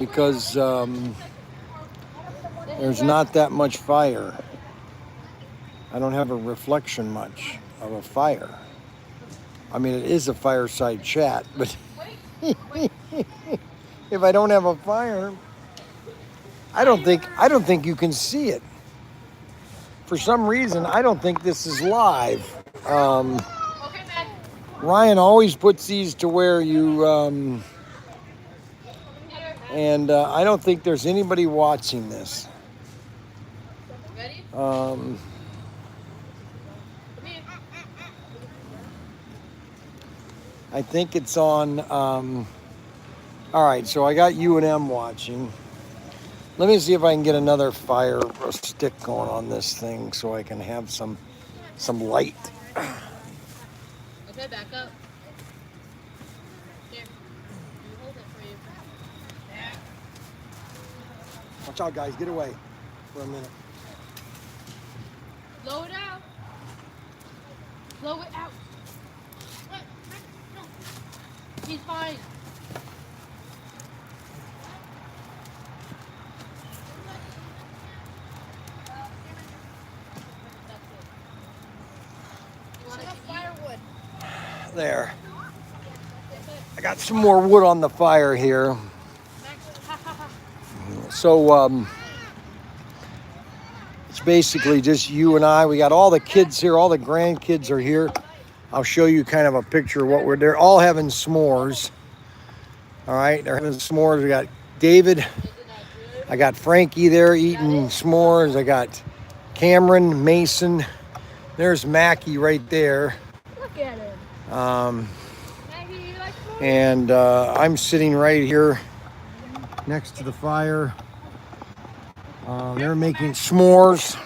because there's not that much fire. I don't have a reflection much of a fire. I mean, it is a fireside chat, but if I don't have a fire, I don't think you can see it. For some reason, I don't think this is live. Ryan always puts these to where you, and I don't think there's anybody watching this. I think it's on, all right, so I got U&M watching. Let me see if I can get another fire stick going on this thing so I can have some light. Okay, back up. Here, I'll hold it for you. Watch out, guys, get away for a minute. Blow it out. Blow it out. He's fine. There. I got some more wood on the fire here. So it's basically just you and I. We got all the kids here. All the grandkids are here. I'll show you kind of a picture of what they're all having s'mores. All right, they're having s'mores. We got David. I got Frankie there eating s'mores. I got Cameron, Mason. There's Mackie right there. Look at him. And I'm sitting right here next to the fire. They're making s'mores.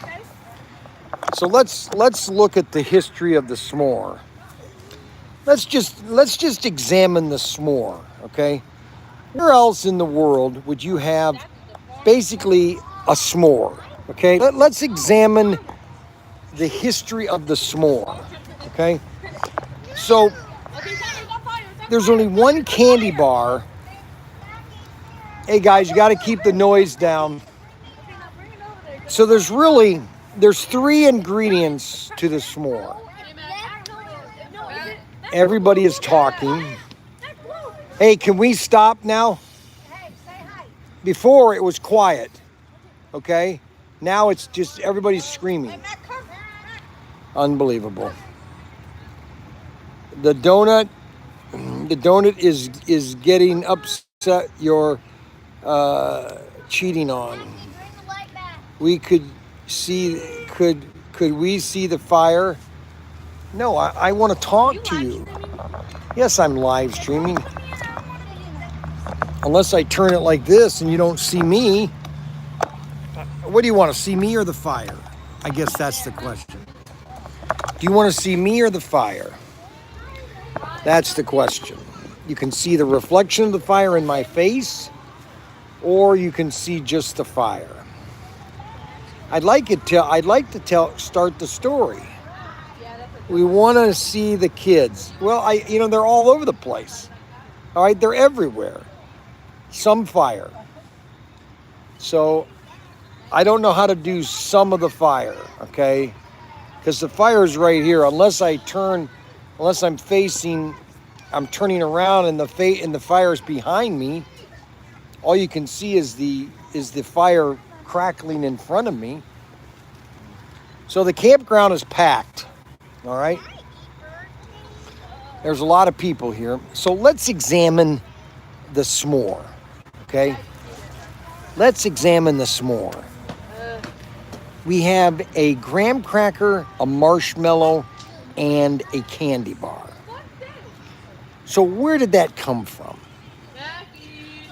So let's look at the history of the s'more. Let's just examine the s'more, okay? Where else in the world would you have basically a s'more, okay? Let's examine the history of the s'more, okay? So there's only one candy bar. Hey guys, you got to keep the noise down. So there's three ingredients to the s'more. Everybody is talking. Hey, can we stop now? Before it was quiet, okay? Now it's just everybody's screaming. Unbelievable. The donut is getting upset you're cheating on. We could we see the fire? No, I want to talk to you. Yes, I'm live streaming. Unless I turn it like this and you don't see me. What do you want to see, me or the fire? I guess that's the question. Do you want to see me or the fire? That's the question. You can see the reflection of the fire in my face, or you can see just the fire. I'd like to start the story. We want to see the kids. Well, they're all over the place. All right, they're everywhere. Some fire. So I don't know how to do some of the fire, okay? Because the fire is right here. Unless I'm turning around and the fire is behind me. All you can see is the fire crackling in front of me. So the campground is packed. All right. There's a lot of people here. So let's examine the s'more. Okay. Let's examine the s'more. We have a graham cracker, a marshmallow, and a candy bar. So where did that come from?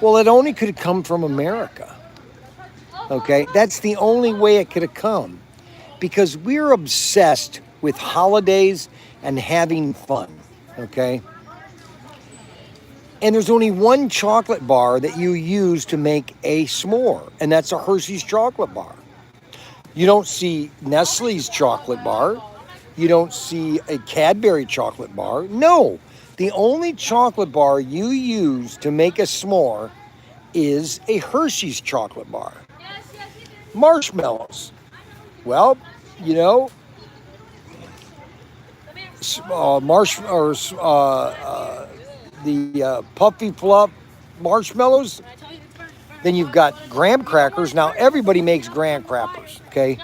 Well, it only could have come from America. Okay, that's the only way it could have come. Because we're obsessed with holidays and having fun. Okay? And there's only one chocolate bar that you use to make a s'more, and that's a Hershey's chocolate bar. You don't see Nestle's chocolate bar. You don't see a Cadbury chocolate bar. No, the only chocolate bar you use to make a s'more is a Hershey's chocolate bar? Marshmallows. Well, you know, the puffy fluff marshmallows. Then you've got graham crackers. Now everybody makes graham crackers, okay?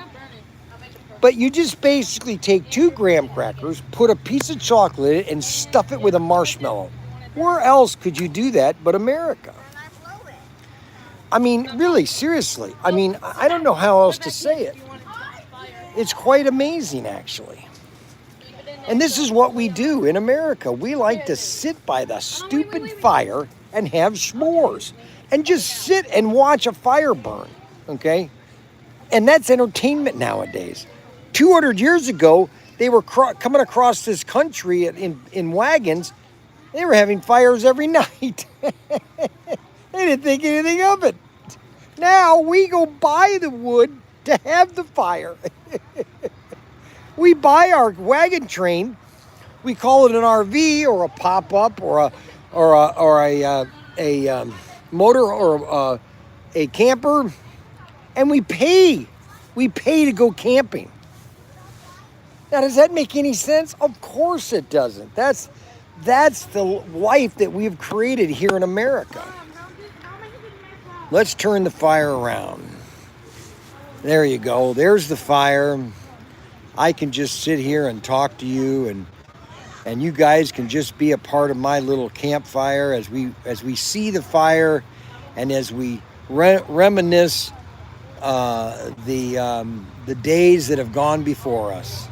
But you just basically take 2 graham crackers, put a piece of chocolate in it, and stuff it with a marshmallow. Where else could you do that but America? I mean, really, seriously. I mean, I don't know how else to say it. It's quite amazing, actually. And this is what we do in America. We like to sit by the stupid fire and have s'mores and just sit and watch a fire burn, okay? And that's entertainment nowadays. 200 years ago, they were coming across this country in wagons. They were having fires every night. They didn't think anything of it. Now we go buy the wood to have the fire. We buy our wagon train. We call it an RV or a pop-up or a motor or a camper, and we pay. We pay to go camping. Now, does that make any sense? Of course it doesn't. That's the life that we've created here in America. Let's turn the fire around. There you go. There's the fire. I can just sit here and talk to you, and you guys can just be a part of my little campfire as we see the fire and as we reminisce the days that have gone before us.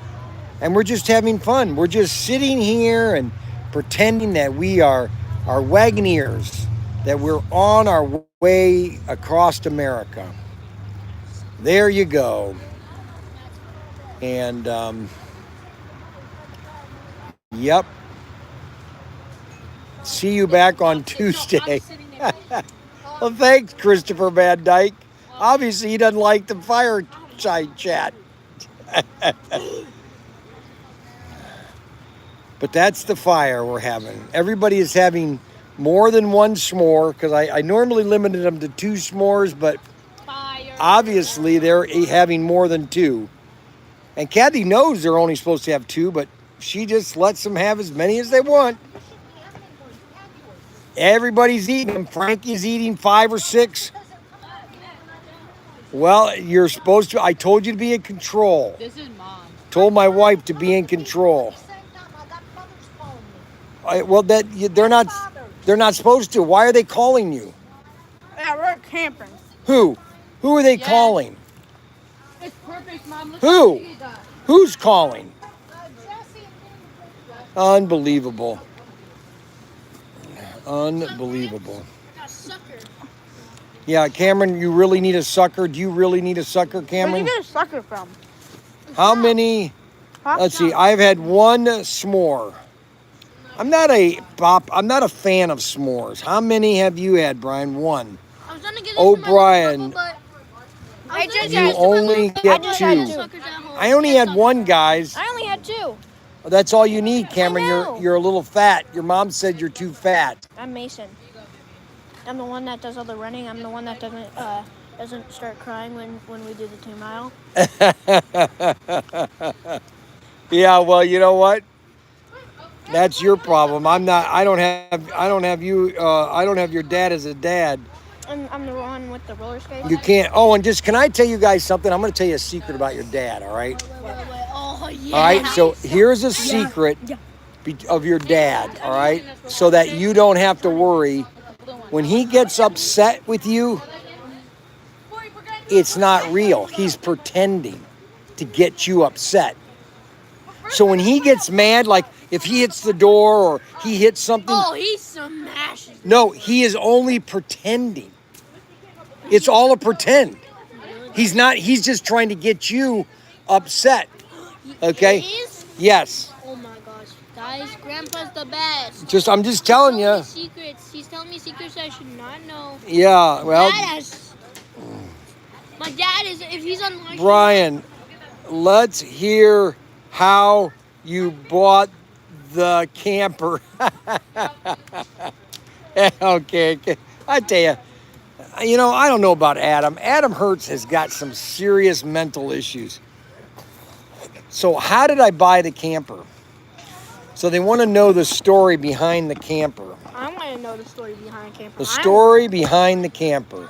And we're just having fun. We're just sitting here and pretending that we are wagoneers, that we're on our way across America. There you go. And, yep. See you back on Tuesday. Well, thanks, Christopher Van Dyke. Obviously, he doesn't like the fireside chat. But that's the fire we're having. Everybody is having more than one s'more, because I normally limited them to 2 s'mores, but obviously they're having more than 2. And Kathy knows they're only supposed to have 2, but she just lets them have as many as they want. Everybody's eating them. Frankie's eating 5 or 6. Well, you're supposed to. I told you to be in control. This is Mom. Told my wife to be in control. Well, they're not supposed to. Why are they calling you? Yeah, we're camping. Who? Who are they calling? It's perfect, Mom. Look Who? how she got. Who's calling? Unbelievable. Unbelievable. Yeah, Cameron, you really need a sucker. Do you really need a sucker, Where Cameron? did you get a sucker from? How many? Let's see. I've had 1 s'more. I'm not a fan of s'mores. How many have you had, Brian? 1. I was gonna get Oh, Brian, you only get 2. I only had 1, guys. I only had 2. That's all you need, Cameron. I know. You're a little fat. Your mom said you're too fat. I'm Mason. I'm the one that does all the running. I'm the one that doesn't start crying when we do the 2 mile. Yeah, well, you know what? That's your problem. I don't have your dad as a dad. I'm the one with the roller skates. You can't. Oh, and can I tell you guys something? I'm going to tell you a secret about your dad, all right? Oh, yeah. All right, so here's a secret of your dad, all right? So that you don't have to worry. When he gets upset with you, it's not real. He's pretending to get you upset. So when he gets mad, like if he hits the door or he hits something. Oh, he smashes. No, he is only pretending. It's all a pretend. He's just trying to get you upset. Okay? He is? Yes. Oh my gosh, guys, Grandpa's the best. I'm just telling you. Secrets. He's telling me secrets I should not know. Yeah, well. My dad is, if he's on lunch. Brian, let's hear how you bought the camper. Okay. I tell you, You know, I don't know about Adam. Adam Hertz has got some serious mental issues. So how did I buy the camper? So they want to know the story behind the camper. I want to know the story behind camper. The story behind the camper.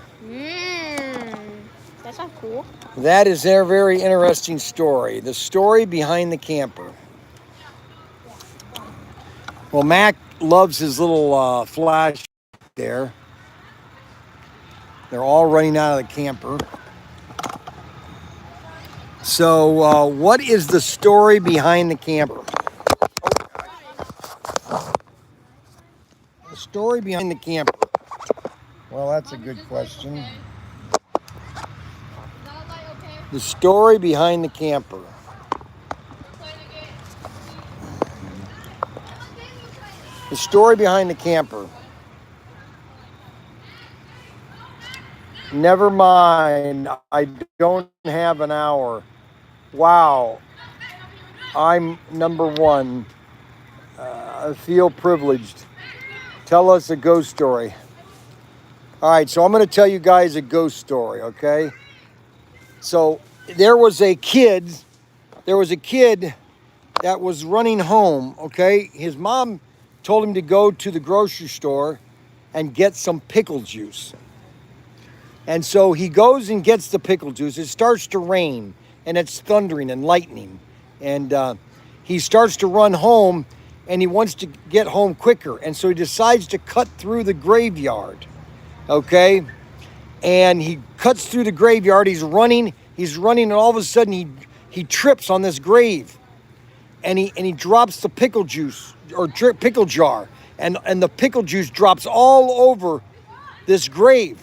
That sounds cool. That is their very interesting story. The story behind the camper. Well, Mac loves his little flash there. They're all running out of the camper. So what is the story behind the camper? The story behind the camper. Well, that's a good question. The story behind the camper. The story behind the camper. Never mind, I don't have an hour. Wow, I'm number one. I feel privileged. Tell us a ghost story. All right, so I'm going to tell you guys a ghost story, okay? So there was a kid that was running home, okay? His mom told him to go to the grocery store and get some pickle juice. And so he goes and gets the pickle juice. It starts to rain, and it's thundering and lightning. And he starts to run home, and he wants to get home quicker. And so he decides to cut through the graveyard, okay? And he cuts through the graveyard. He's running, and all of a sudden he trips on this grave. And he drops the pickle juice, or pickle jar. And the pickle juice drops all over this grave.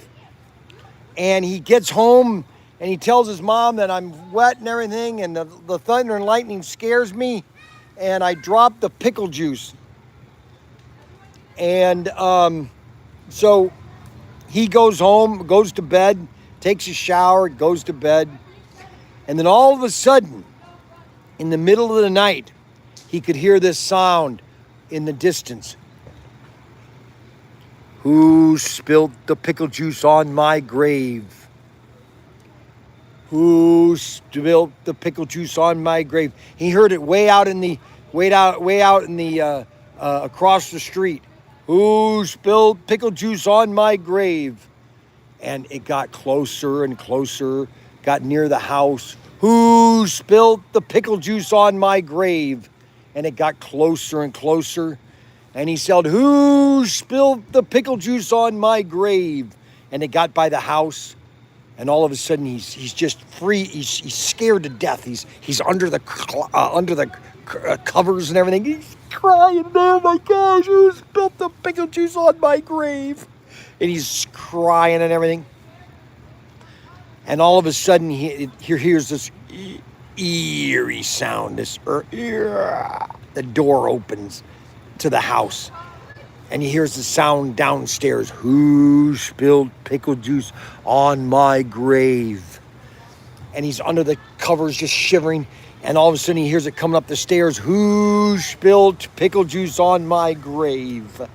And he gets home and he tells his mom that I'm wet and everything, and the thunder and lightning scares me, and I dropped the pickle juice. And so he goes home, goes to bed, takes a shower, goes to bed. And then all of a sudden, in the middle of the night, he could hear this sound in the distance. Who spilt the pickle juice on my grave? Who spilt the pickle juice on my grave? He heard it way out in the across the street. Who spilled pickle juice on my grave? And it got closer and closer, got near the house. Who spilled the pickle juice on my grave? And it got closer and closer. And he said, who spilled the pickle juice on my grave? And it got by the house. And all of a sudden, he's just free. He's scared to death. He's under the covers and everything. He's crying, oh my gosh, who spilled the pickle juice on my grave? And he's crying and everything. And all of a sudden, he hears this eerie sound. The door opens to the house, and he hears the sound downstairs. Who spilled pickle juice on my grave? And he's under the covers just shivering, and all of a sudden he hears it coming up the stairs. Who spilled pickle juice on my grave?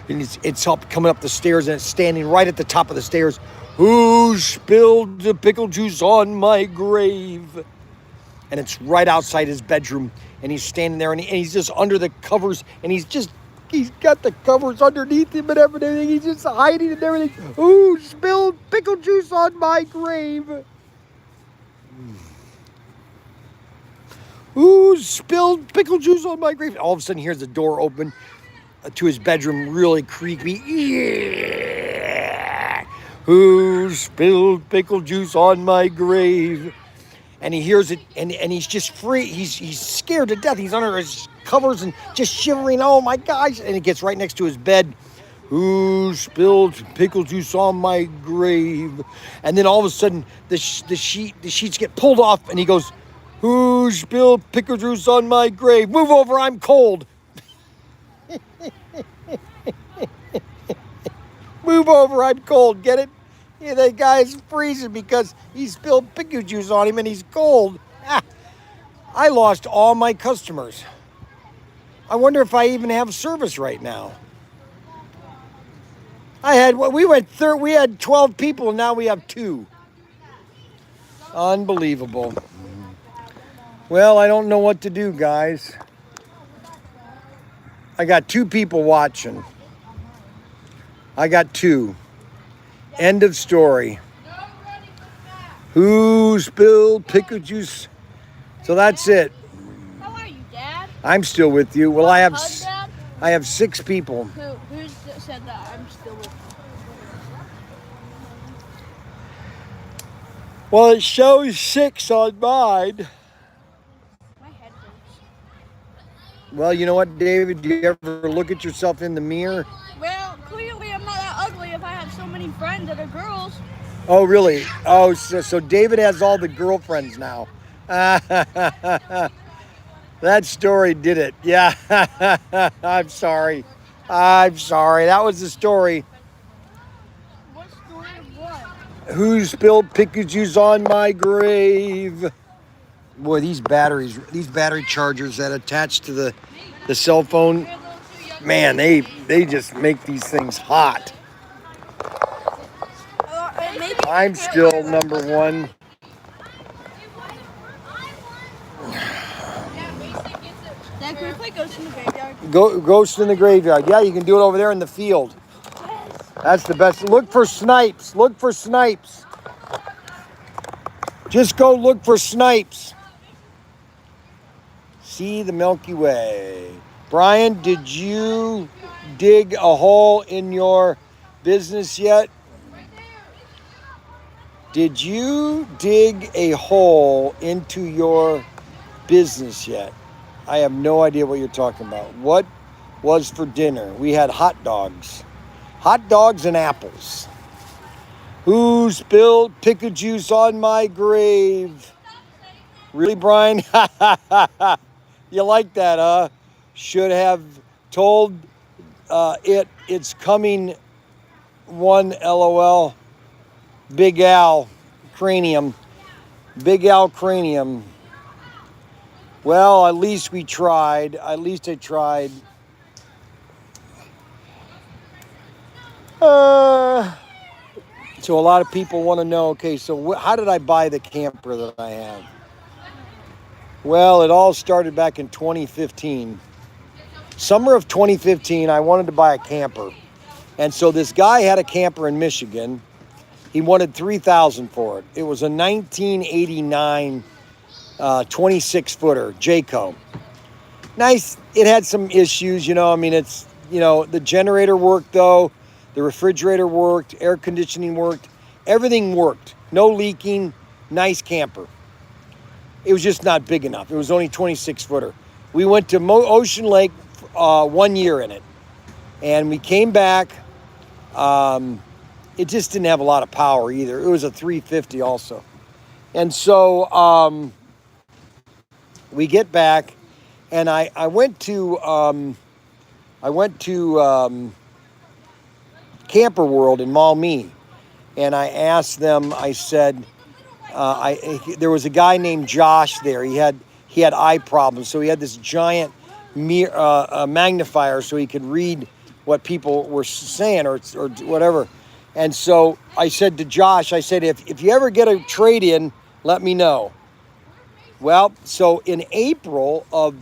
And it's up coming up the stairs, and it's standing right at the top of the stairs. Who spilled the pickle juice on my grave? And it's right outside his bedroom, and he's standing there, and he's just under the covers, and he's got the covers underneath him and everything. He's just hiding and everything. Who spilled pickle juice on my grave? Who spilled pickle juice on my grave? All of a sudden, he hears the door open to his bedroom, really creepy. Yeah. Who spilled pickle juice on my grave? And he hears it, and he's just free. He's scared to death. He's under his covers and just shivering. Oh my gosh! And it gets right next to his bed. Who spilled pickle juice on my grave? And then all of a sudden, the sheets get pulled off, and he goes, "Who spilled pickle juice on my grave? Move over, I'm cold." Move over, I'm cold. Get it? Yeah, that guy's freezing because he spilled pickle juice on him and he's cold. I lost all my customers. I wonder if I even have service right now. We had 12 people, and now we have 2. Unbelievable. Well, I don't know what to do, guys. I got 2 people watching. I got 2. End of story. Who spilled pickle juice? So that's it. How are you, Dad? I'm still with you. Well, I have Dad? I have 6 people. Who said that? I'm still with you. Well, it shows 6 on mine. My head hurts. Well, you know what, David? Do you ever look at yourself in the mirror? Well, clearly I'm not that ugly if I have so many friends that are girls. Oh, really? Oh, so David has all the girlfriends now. That story did it. Yeah. I'm sorry. That was the story. What story of what? Who spilled pickle juice on my grave? Boy, these battery chargers that attach to the cell phone, man, they just make these things hot. I'm still number 1. Dad, can we play Ghost in the Graveyard? Ghost in the Graveyard. Yeah, you can do it over there in the field. That's the best. Look for snipes. Look for snipes. Just go look for snipes. See the Milky Way. Bryan, did you dig a hole in your business yet? Did you dig a hole into your business yet? I have no idea what you're talking about. What was for dinner? We had hot dogs. Hot dogs and apples. Who spilled pickle juice on my grave? Really, Bryan? You like that, huh? Should have told it's coming 1 LOL. Big Al Cranium. Big Al Cranium. Well, at least we tried. At least I tried. So a lot of people want to know, okay, so how did I buy the camper that I have? Well, it all started back in 2015. Summer of 2015, I wanted to buy a camper. And so this guy had a camper in Michigan. He wanted $3,000 for it. It was a 1989 26-footer Jayco. Nice. It had some issues, I mean, it's, the generator worked though. The refrigerator worked. Air conditioning worked. Everything worked. No leaking. Nice camper. It was just not big enough. It was only 26-footer. We went to Ocean Lake 1 year in it. And we came back. It just didn't have a lot of power either. It was a 350 also. And so we get back, and I went to Camper World in Maumee, and I asked them. I said, there was a guy named Josh there. He had eye problems, so he had this giant magnifier so he could read what people were saying or whatever. And so I said to Josh, I said, if you ever get a trade-in, let me know. Well, so in April of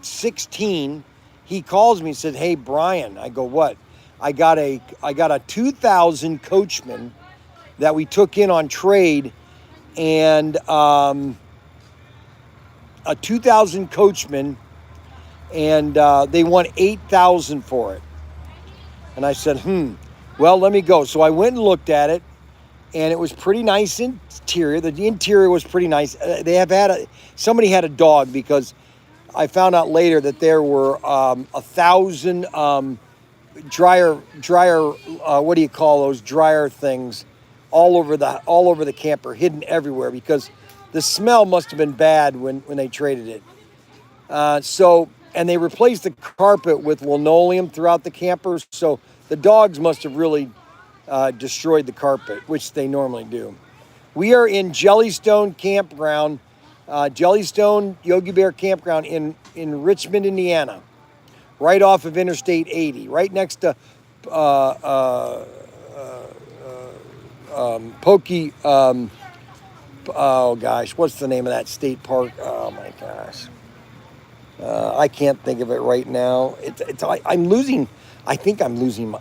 16, he calls me and said, hey, Bryan. I go, what? I got a 2000 Coachman that we took in on trade, and a 2000 Coachman, and they want $8,000 for it. And I said, well, let me go. So I went and looked at it, and it was pretty nice interior. The interior was pretty nice. Somebody had a dog, because I found out later that there were 1,000 dryer. What do you call those dryer things? All over the camper, hidden everywhere, because the smell must have been bad when they traded it. And they replaced the carpet with linoleum throughout the camper. So the dogs must have really destroyed the carpet, which they normally do. We are in Jellystone Campground, Jellystone Yogi Bear Campground in Richmond, Indiana, right off of Interstate 80, right next to Pokey. Oh gosh, what's the name of that state park? Oh my gosh, I can't think of it right now. I'm losing. I think I'm losing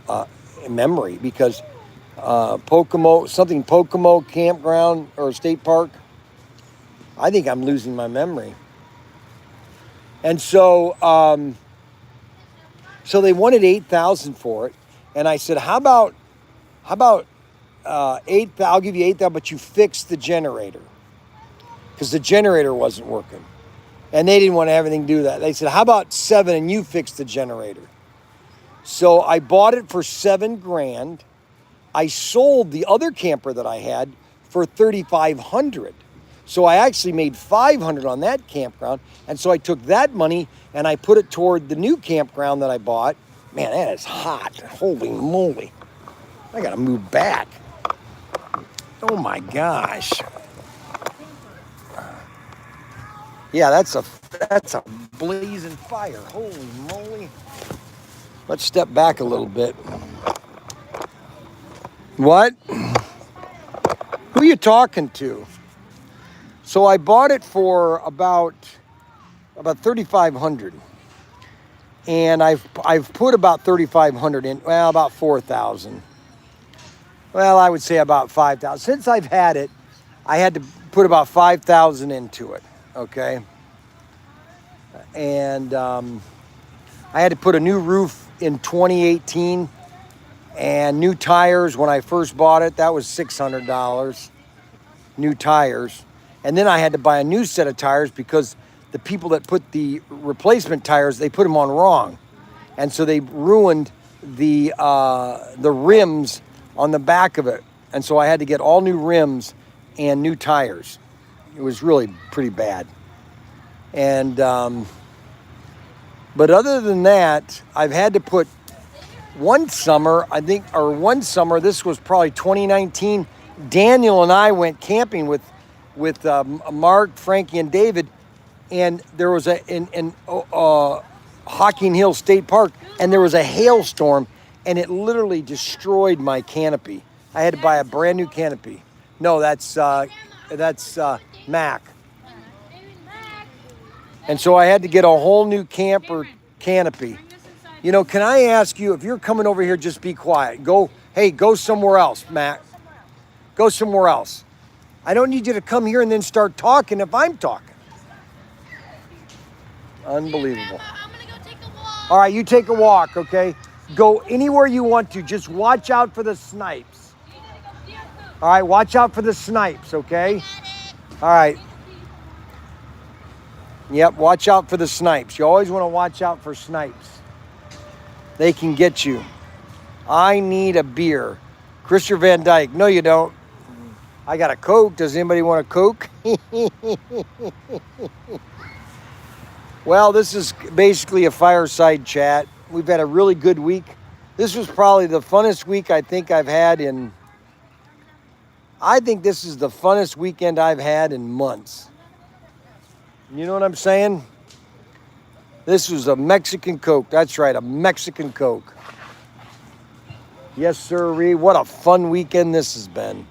memory because Pocomo campground or state park. I think I'm losing my memory. And so, so they wanted 8,000 for it, and I said, how about 8,000? I'll give you 8,000, but you fix the generator because the generator wasn't working, and they didn't want to have anything to do with that. They said, how about 7 and you fix the generator? So I bought it for $7,000. I sold the other camper that I had for $3,500. So I actually made $500 on that campground. And so I took that money and I put it toward the new campground that I bought. Man, that is hot. Holy moly. I got to move back. Oh my gosh. Yeah, that's a blazing fire. Holy moly. Let's step back a little bit. What? Who are you talking to? So I bought it for about $3,500, and I've put about $3,500 in. Well, about 4,000. Well, I would say about 5,000. Since I've had it, I had to put about 5,000 into it. Okay, and I had to put a new roof in 2018, and new tires when I first bought it. That was $600. New tires. And then I had to buy a new set of tires because the people that put the replacement tires, they put them on wrong. And so they ruined the rims on the back of it. And so I had to get all new rims and new tires. It was really pretty bad. And, but other than that, I've had to put one summer, this was probably 2019, Daniel and I went camping with Mark, Frankie, and David, and there was in Hocking Hill State Park, and there was a hailstorm, and it literally destroyed my canopy. I had to buy a brand new canopy. No, that's Mac. And so I had to get a whole new camper canopy. You know, can I ask you, if you're coming over here, just be quiet. Go somewhere else, Mac. Go somewhere else. I don't need you to come here and then start talking if I'm talking. Unbelievable. I'm gonna go take a walk. All right, you take a walk, okay? Go anywhere you want to. Just watch out for the snipes. All right, watch out for the snipes, okay? All right. Yep, watch out for the snipes. You always want to watch out for snipes. They can get you. I need a beer. Christopher Van Dyke. No, you don't. I got a Coke. Does anybody want a Coke? Well, this is basically a fireside chat. We've had a really good week. This was probably the funnest week I think I've had in... I think this is the funnest weekend I've had in months. You know what I'm saying? This was a Mexican Coke. That's right, a Mexican Coke. Yes, sir. What a fun weekend this has been.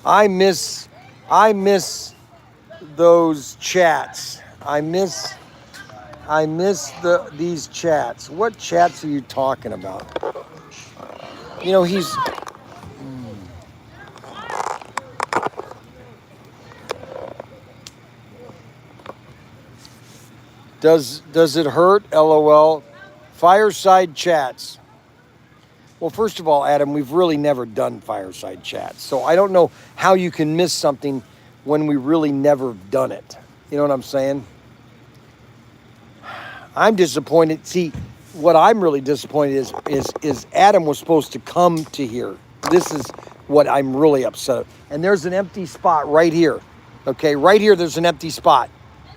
I miss those chats. I miss these chats. What chats are you talking about? You know, he's... Does it hurt? LOL. Fireside chats. Well, first of all, Adam, we've really never done fireside chats. So I don't know how you can miss something when we really never done it. You know what I'm saying? I'm disappointed. See, what I'm really disappointed is Adam was supposed to come to here. This is what I'm really upset about. And there's an empty spot right here. Okay, right here there's an empty spot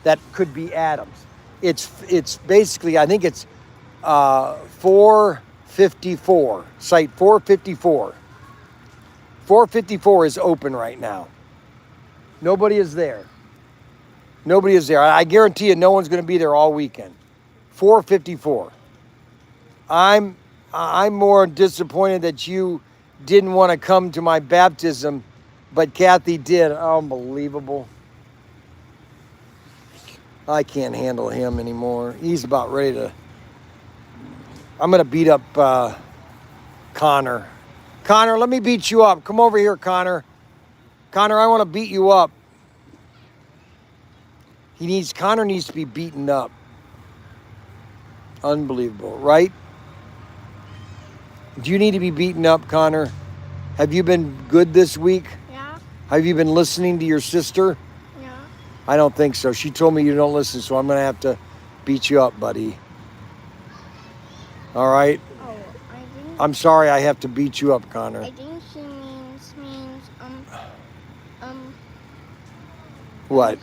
that could be Adam's. It's basically, I think it's 454, site 454. 454 is open right now. Nobody is there. Nobody is there. I guarantee you no one's going to be there all weekend. 454. I'm more disappointed that you didn't want to come to my baptism, but Kathy did. Unbelievable. I can't handle him anymore. He's about ready to... I'm going to beat up Connor. Connor, let me beat you up. Come over here, Connor. Connor, I want to beat you up. Connor needs to be beaten up. Unbelievable, right? Do you need to be beaten up, Connor? Have you been good this week? Yeah. Have you been listening to your sister? Yeah. I don't think so. She told me you don't listen, so I'm going to have to beat you up, buddy. All right? Oh, I think... I'm sorry I have to beat you up, Connor. I think she means, What?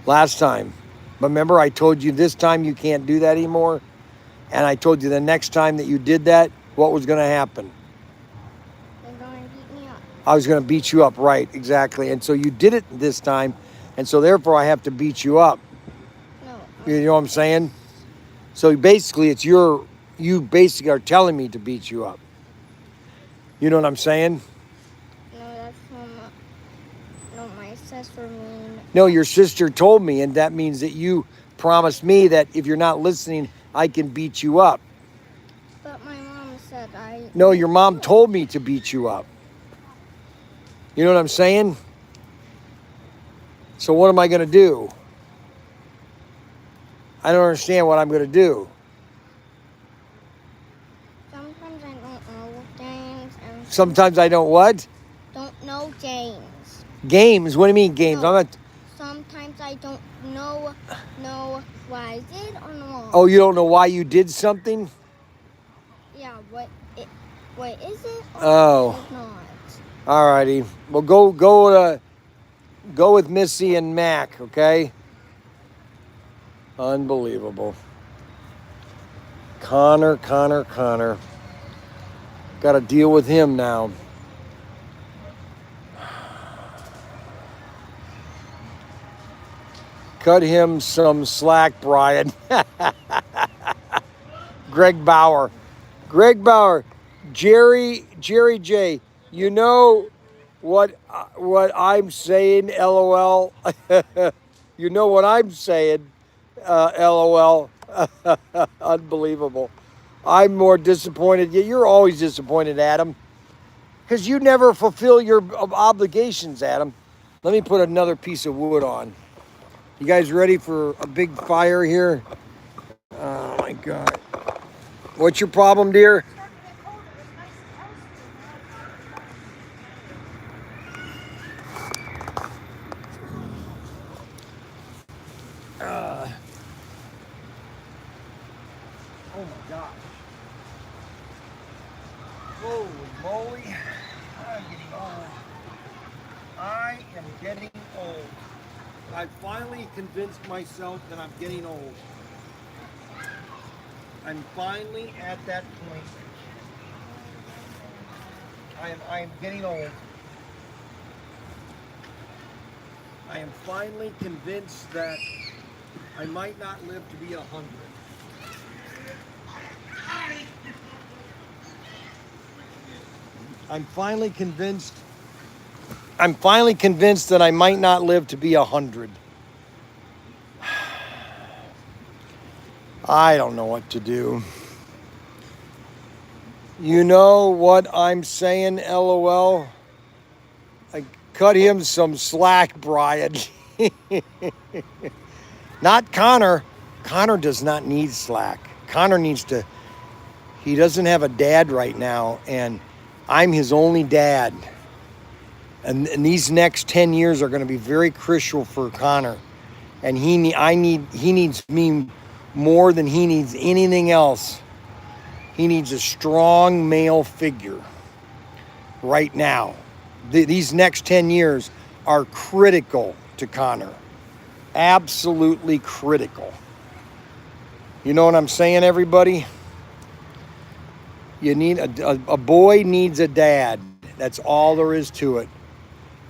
Last time. But remember, I told you this time you can't do that anymore? And I told you the next time that you did that, what was going to happen? They're going to beat me up. I was going to beat you up, right, exactly. And so you did it this time, and so therefore I have to beat you up. No. You know what I'm saying? So basically you basically are telling me to beat you up. You know what I'm saying? No, that's not my sister mean. No, your sister told me, and that means that you promised me that if you're not listening, I can beat you up. But my mom said I... No, your mom told me to beat you up. You know what I'm saying? So what am I going to do? I don't understand what I'm going to do. Sometimes I don't know games. And Sometimes I don't what? Don't know games. Games? What do you mean games? No. I'm not... Sometimes I don't know what I did or not. Oh, you don't know why you did something? Yeah, what is it or Oh. is it not? All righty. Well, go with Missy and Mac, okay? Unbelievable. Connor. Got to deal with him now. Cut him some slack, Bryan. Greg Bauer. Jerry J. You know what I'm saying, LOL. You know what I'm saying, LOL. Unbelievable. I'm more disappointed. You're always disappointed, Adam, because you never fulfill your obligations, Adam. Let me put another piece of wood on. You guys ready for a big fire here? Oh my God. What's your problem, dear? Oh my gosh. Holy moly. I'm getting old. I am getting old. I finally convinced myself that I'm getting old. I'm finally at that point. I am getting old. I am finally convinced that I might not live to be 100. I'm finally convinced that I might not live to be 100. I don't know what to do. You know what I'm saying, LOL? I cut him some slack, Bryan. Not Connor. Connor does not need slack. He doesn't have a dad right now, and I'm his only dad. And these next 10 years are going to be very crucial for Connor. And he needs me more than he needs anything else. He needs a strong male figure right now. These next 10 years are critical to Connor. Absolutely critical. You know what I'm saying, everybody? You need a boy needs a dad. That's all there is to it.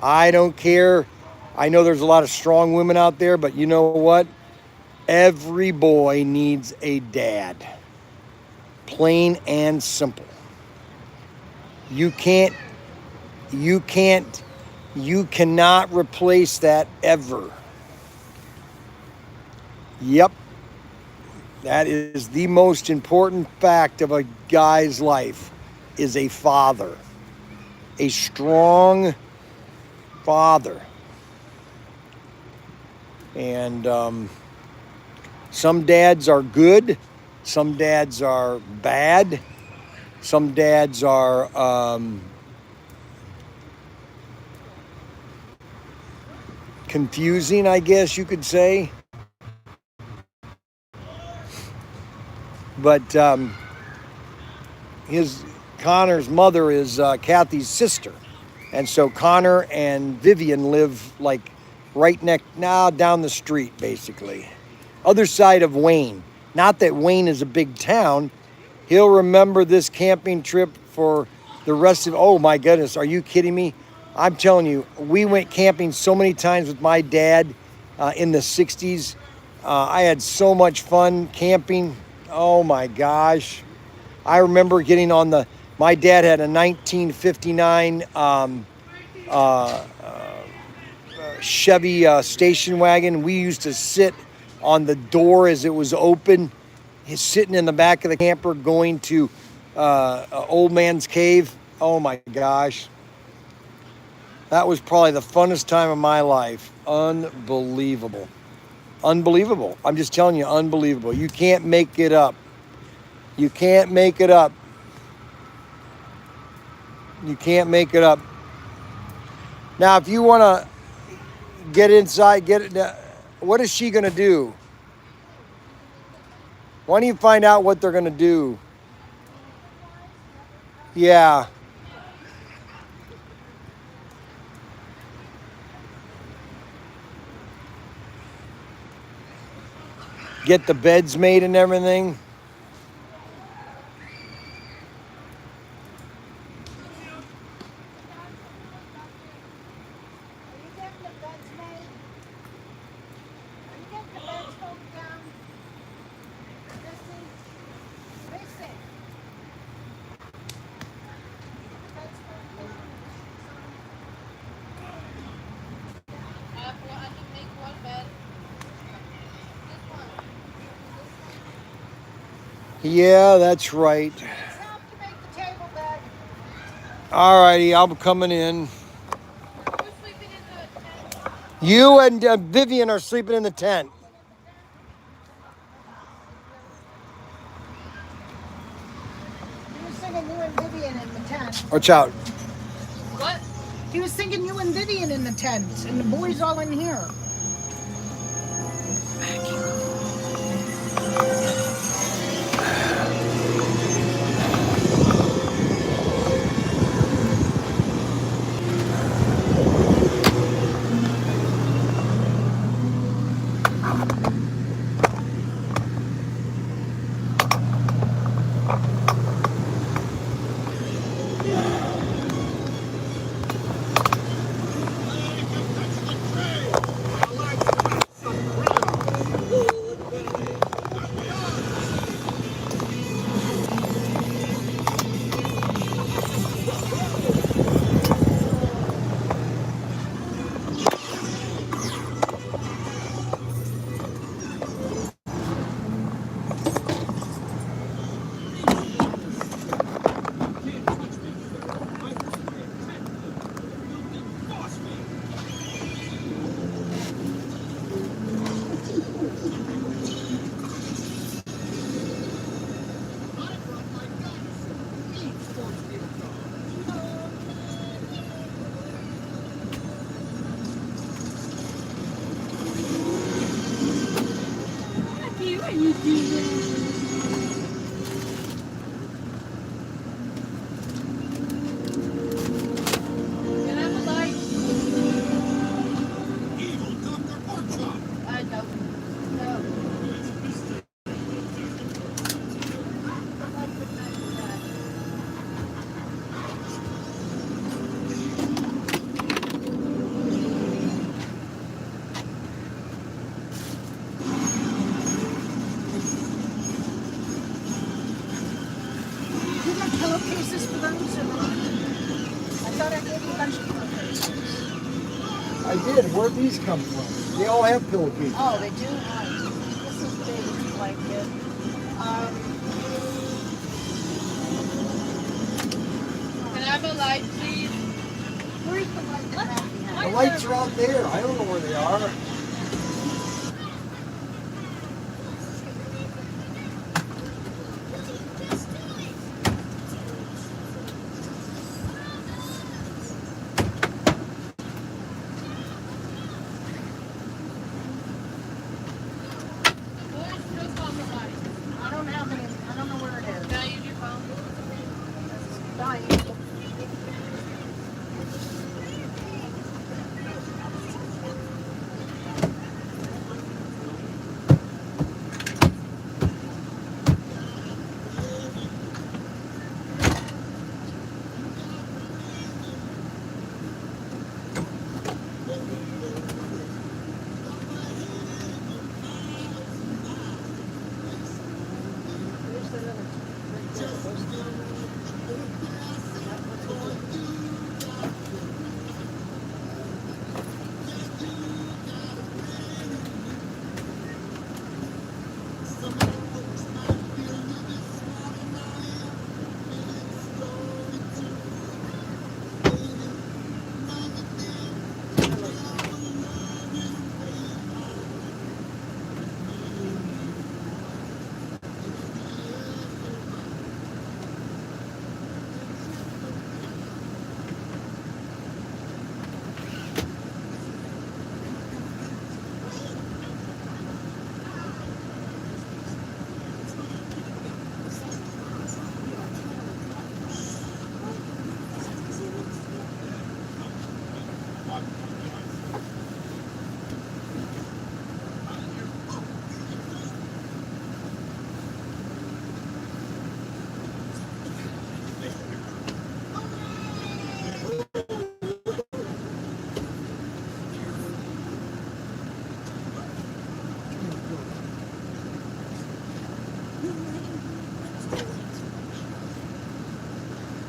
I don't care. I know there's a lot of strong women out there, but you know what? Every boy needs a dad. Plain and simple. You can't, you can't, you cannot replace that ever. Yep. That is the most important fact of a guy's life, is a father. A strong father. And some dads are good. Some dads are bad. Some dads are confusing, I guess you could say. But Connor's mother is Kathy's sister. And so Connor and Vivian live like right next, now down the street, basically. Other side of Wayne. Not that Wayne is a big town. He'll remember this camping trip for the rest of, oh my goodness, are you kidding me? I'm telling you, we went camping so many times with my dad in the 60s. I had so much fun camping. Oh my gosh. I remember getting on the, my dad had a 1959 Chevy station wagon. We used to sit on the door as it was open, sitting in the back of the camper going to Old Man's Cave. Oh my gosh. That was probably the funnest time of my life. Unbelievable. Unbelievable. I'm just telling you, unbelievable. You can't make it up. You can't make it up. You can't make it up. Now, if you want to get inside, get it. What is she going to do? Why don't you find out what they're going to do? Yeah. Get the beds made and everything. Yeah, that's right. All righty, I'm coming in. You and Vivian are sleeping in the tent. He was singing you and Vivian in the tent. Watch out. What? He was singing you and Vivian in the tent, and the boys all in here. bunch of pillowcases. I did. Where'd these come from? They all have pillowcases. Oh, they do? This is David's blanket. Can I have a light, please? Where's the light come out behind? The lights are out there. I don't know where they are. Where's the light? I don't know where it is. Can I use your phone? Dying.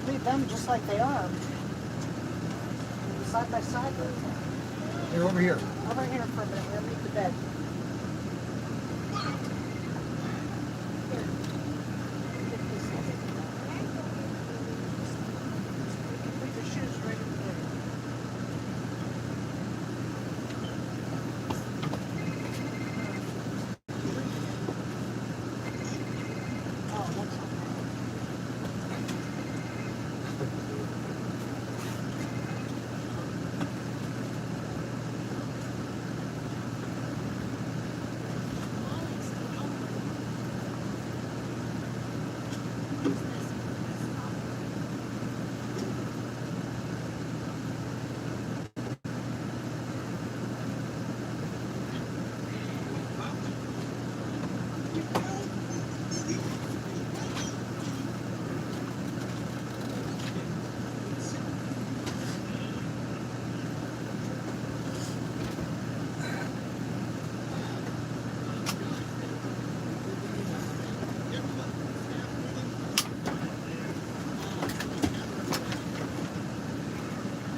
Leave them just like they are. Side by side with them. They're over here. Over here for a minute. We'll make the bed. Here. Get this in. Put your shoes right in there. Oh, that's okay.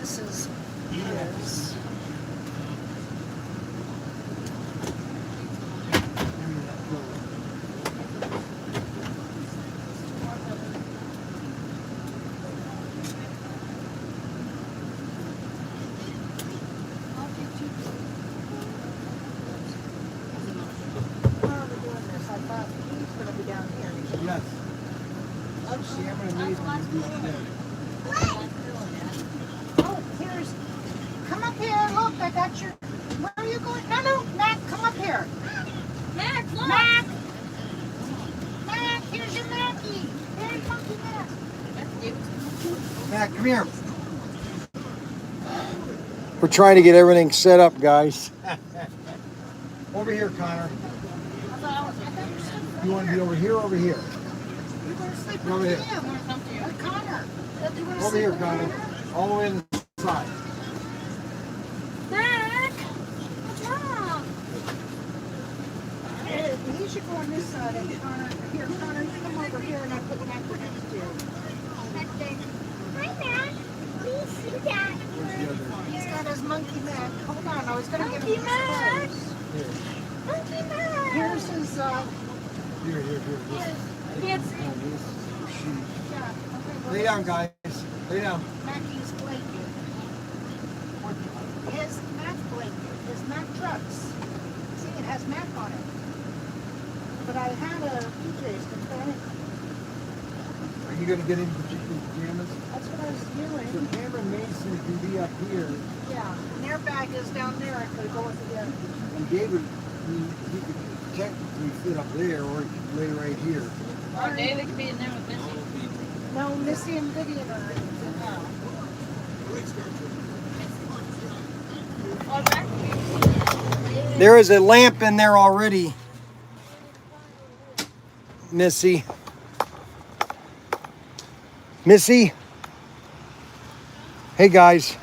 This is his. Why are we doing this? I thought he's going to be down here. Yes. See, I'm gonna need them to be up there. Oh, here's. Come up here. Look, I got your. Where are you going? No, no, Mac, come up here. Mac, look! Mac! Mac, here's your Mackie. There's Monkey Mac. That's cute. Matt, come here. We're trying to get everything set up, guys. Over here, Connor. You want to be over here or over here? You want to sleep Over with here. him. With Connor. You wanna Over sleep here, with Connor. him? All the way inside. Mac! What's wrong? He should go on this side and Connor. Here, Connor, you come over here and I put Mac next to you. Hi, Mac. Where's the other? He's got his monkey mat. Hold on, I was going to give him his clothes. Here's his, Here. Can't see. Lay down, guys. Lay down. Mackey's blanket. His Mac blanket. His Mac trucks. See, it has Mac on it. But I had a PJ's, okay? Are you gonna get into the pajamas? That's what I was So doing. Cameron Mason can be up here, Yeah, and their bag is down there. I could go with the other. and David, he could technically sit up there, or he could lay right here. Or David could be in there with Missy. No, Missy and Vivian are in there. Oh, back. There is a lamp in there already, Missy. Missy? Hey, guys.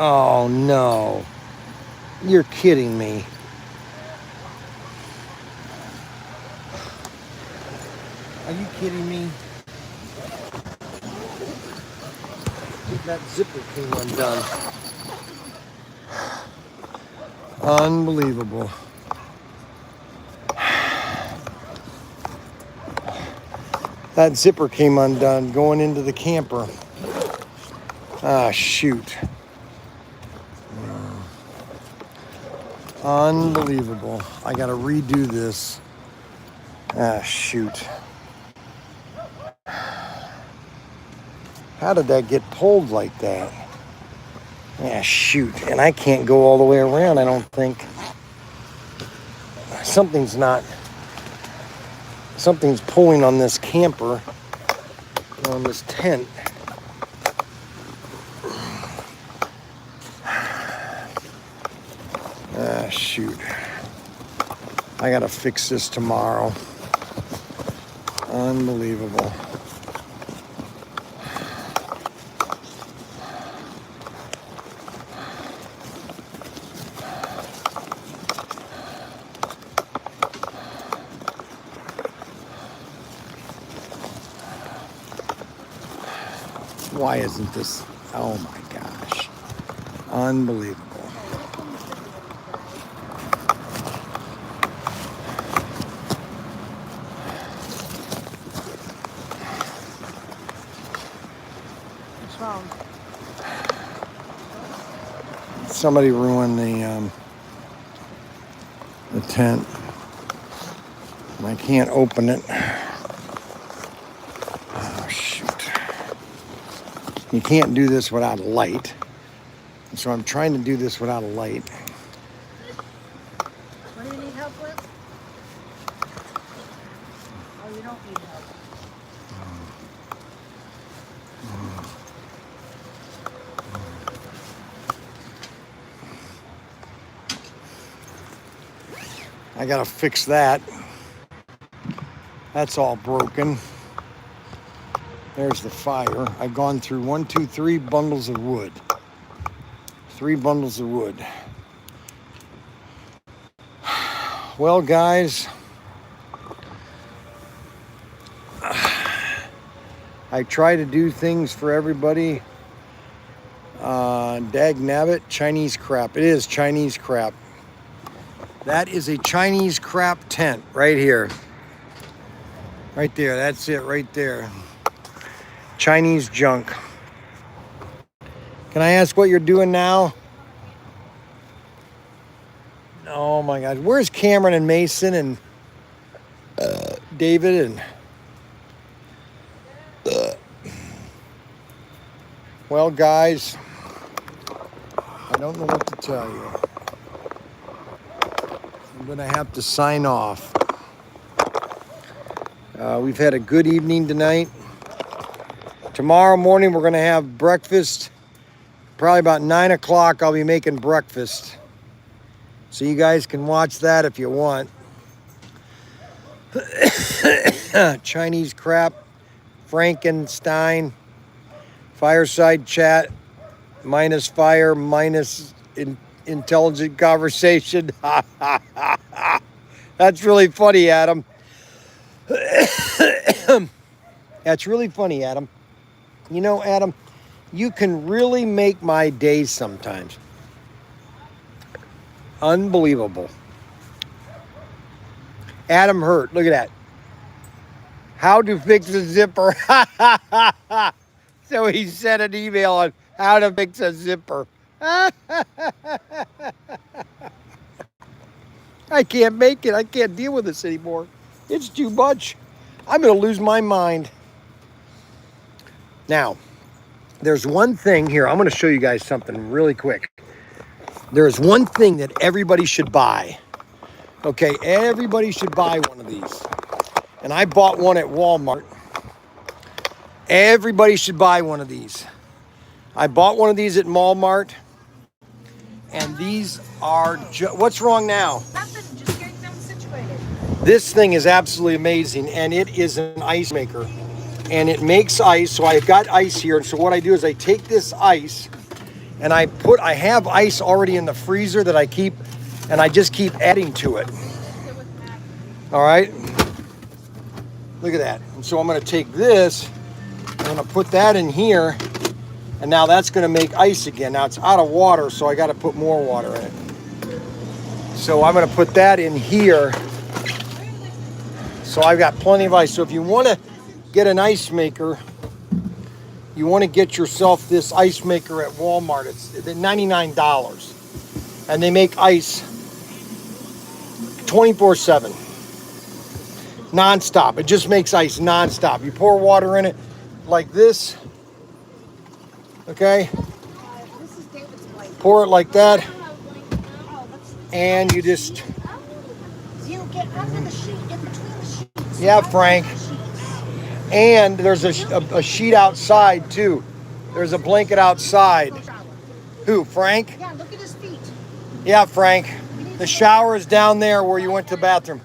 Oh, no. You're kidding me. Are you kidding me? That zipper came undone. Unbelievable. That zipper came undone going into the camper. Ah, shoot. Unbelievable. I gotta redo this. Ah, shoot. How did that get pulled like that? Ah, shoot. And I can't go all the way around, I don't think. Something's pulling on this camper, on this tent. Ah, shoot. I gotta fix this tomorrow. Unbelievable. Why isn't this? Oh my gosh. Unbelievable. What's wrong? Somebody ruined the tent. And I can't open it. Oh, shoot. You can't do this without a light. So I'm trying to do this without a light. What do you need help with? Oh, you don't need help. I gotta fix that. That's all broken. There's the fire. I've gone through 1, 2, 3 bundles of wood. 3 bundles of wood. Well, guys, I try to do things for everybody. Dag nabbit, Chinese crap. It is Chinese crap. That is a Chinese crap tent right here. Right there, that's it right there. Chinese junk. Can I ask what you're doing now? Oh my God, where's Cameron and Mason and David and... Well, guys, I don't know what to tell you. going to have to sign off. We've had a good evening tonight. Tomorrow morning, we're going to have breakfast. Probably about 9 o'clock, I'll be making breakfast. So you guys can watch that if you want. Chinese crap, Frankenstein, fireside chat, minus fire, minus intelligent conversation. That's really funny, Adam. That's really funny, Adam. You know, Adam, you can really make my days sometimes. Unbelievable. Adam Hurt, look at that. How to fix a zipper. So he sent an email on how to fix a zipper. I can't make it. I can't deal with this anymore. It's too much. I'm going to lose my mind. Now, there's one thing here. I'm going to show you guys something really quick. There's one thing that everybody should buy. Okay, everybody should buy one of these. And I bought one at Walmart. Everybody should buy one of these. I bought one of these at Walmart. And these are, what's wrong now? Nothing, just getting them situated. This thing is absolutely amazing. And it is an ice maker. And it makes ice. So I've got ice here. And so what I do is I take this ice and I have ice already in the freezer that I keep, and I just keep adding to it. All right. Look at that. And so I'm going to take this, I'm going to put that in here, and now that's going to make ice again. Now it's out of water, so I got to put more water in it. So I'm going to put that in here. So I've got plenty of ice. So if you want to get an ice maker, you want to get yourself this ice maker at Walmart. It's $99. And they make ice 24/7. Non-stop. It just makes ice non-stop. You pour water in it like this. Okay? This is David's place. Pour it like that. And you just... You get under the sheet, in between the sheets. Yeah, Frank. And there's a sheet outside, too. There's a blanket outside. Who, Frank? Yeah, look at his feet. Yeah, Frank. The shower is down there where you went to the bathroom.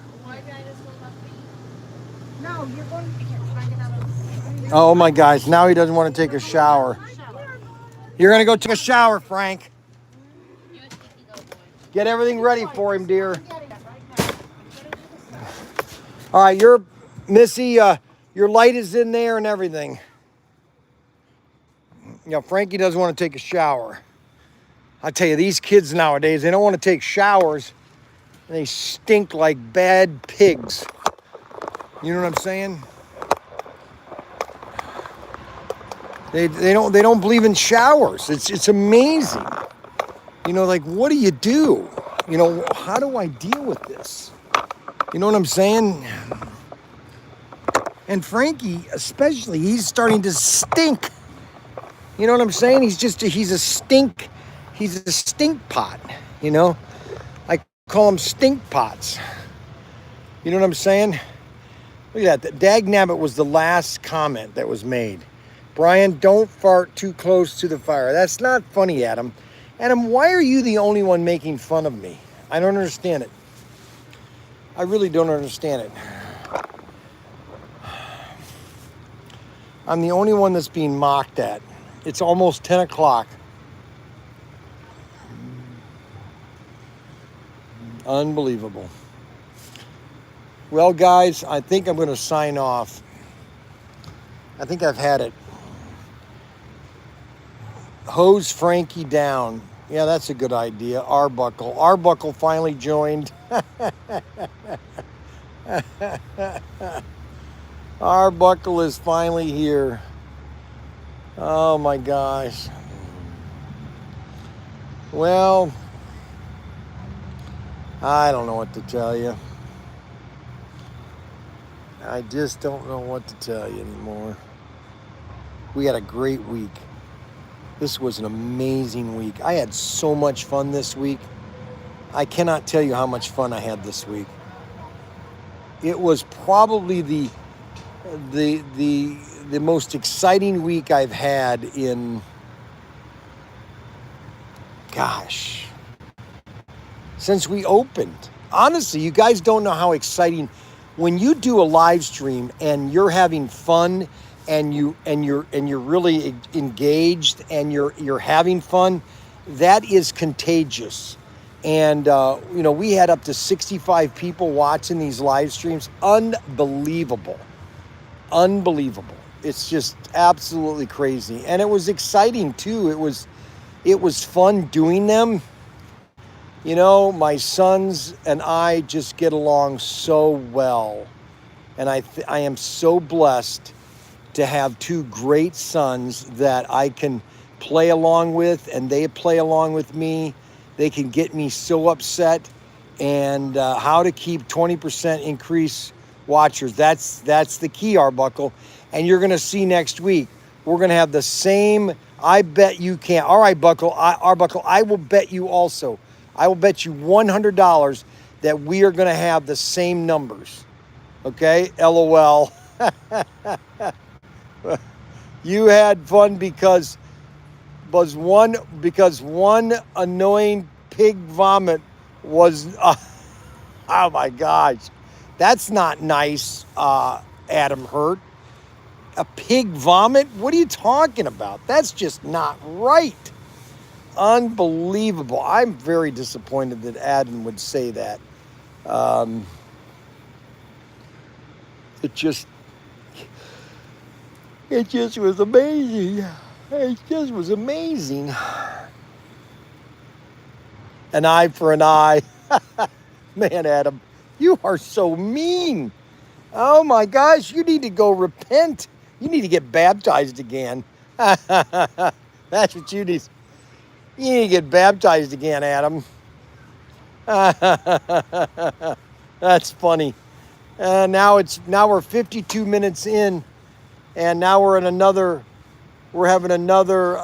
No, you're going to find it out. Oh, my gosh. Now he doesn't want to take a shower. You're going to go take a shower, Frank. Get everything ready for him, dear. All right, Missy, your light is in there and everything. You know, Frankie doesn't want to take a shower. I tell you, these kids nowadays, they don't want to take showers. And they stink like bad pigs. You know what I'm saying? They don't believe in showers. It's amazing. You know, like, what do you do? You know, how do I deal with this? You know what I'm saying? And Frankie, especially, he's starting to stink. You know what I'm saying? He's a stink pot, you know? I call them stink pots. You know what I'm saying? Look at that. The dagnabbit was the last comment that was made. Bryan, don't fart too close to the fire. That's not funny, Adam. Adam, why are you the only one making fun of me? I don't understand it. I really don't understand it. I'm the only one that's being mocked at. It's almost 10 o'clock. Unbelievable. Well, guys, I think I'm going to sign off. I think I've had it. Hose Frankie down. Yeah, that's a good idea. Arbuckle. Arbuckle finally joined. Arbuckle is finally here. Oh my gosh. Well, I don't know what to tell you. I just don't know what to tell you anymore. We had a great week. This was an amazing week. I had so much fun this week. I cannot tell you how much fun I had this week. It was probably the most exciting week I've had in, gosh, since we opened. Honestly, you guys don't know how exciting when you do a live stream and you're having fun and you're really engaged and you're having fun. That is contagious. And we had up to 65 people watching these live streams. Unbelievable. It's just absolutely crazy. And it was exciting too. It was fun doing them. My sons and I just get along so well. And I am so blessed to have two great sons that I can play along with, and they play along with me. They can get me so upset. And how to keep 20% increase watchers. That's the key, Arbuckle. And you're going to see next week, we're going to have the same. I bet you can't. All right, Arbuckle, I will bet you also. I will bet you $100 that we are going to have the same numbers. Okay? LOL. You had fun because one annoying pig vomit was, oh my gosh. That's not nice, Adam Hurt. A pig vomit? What are you talking about? That's just not right. Unbelievable. I'm very disappointed that Adam would say that. It just was amazing. It just was amazing. An eye for an eye. Man, Adam, you are so mean. Oh my gosh, you need to go repent. You need to get baptized again. That's what you need. You need to get baptized again, Adam. That's funny. Now we're 52 minutes in, and now we're having another.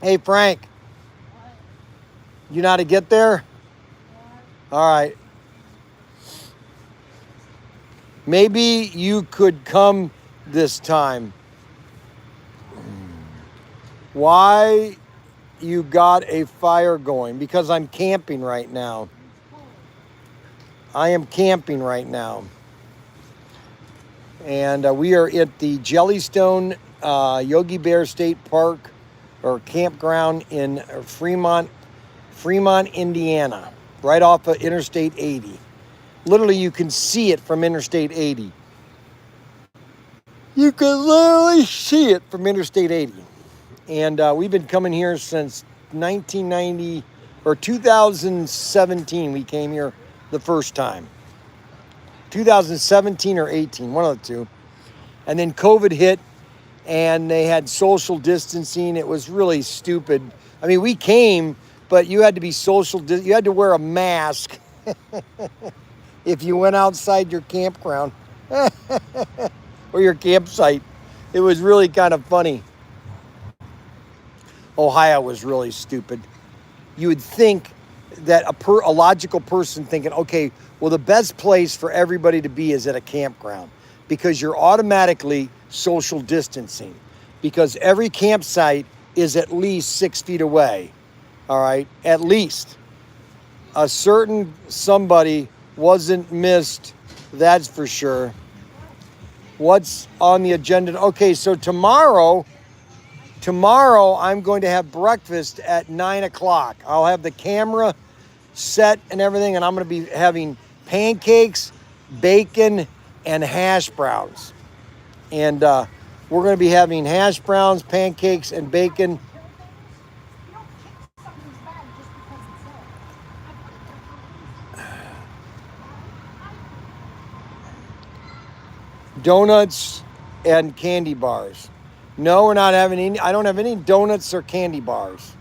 Hey Frank, you know how to get there? All right. Maybe you could come this time. Why you got a fire going? Because I'm camping right now. I am camping right now. And we are at the Jellystone Yogi Bear State Park or campground in Fremont, Indiana, right off of Interstate 80. Literally, you can see it from Interstate 80. You can literally see it from Interstate 80. And we've been coming here since 1990 or 2017. We came here the first time. 2017 or 18, one of the two. And then COVID hit, and they had social distancing. It was really stupid. I mean, we came, but you had to be you had to wear a mask if you went outside your campground or your campsite. It was really kind of funny. Ohio was really stupid. You would think that a logical person thinking, okay, well, the best place for everybody to be is at a campground because you're automatically social distancing because every campsite is at least 6 feet away. All right, at least. A certain somebody wasn't missed, that's for sure. What's on the agenda? Okay, so tomorrow I'm going to have breakfast at 9 o'clock. I'll have the camera set and everything, and I'm going to be having pancakes, bacon, and hash browns. And we're going to be having hash browns, pancakes, and bacon. Donuts and candy bars. No, we're not having any. I don't have any donuts or candy bars.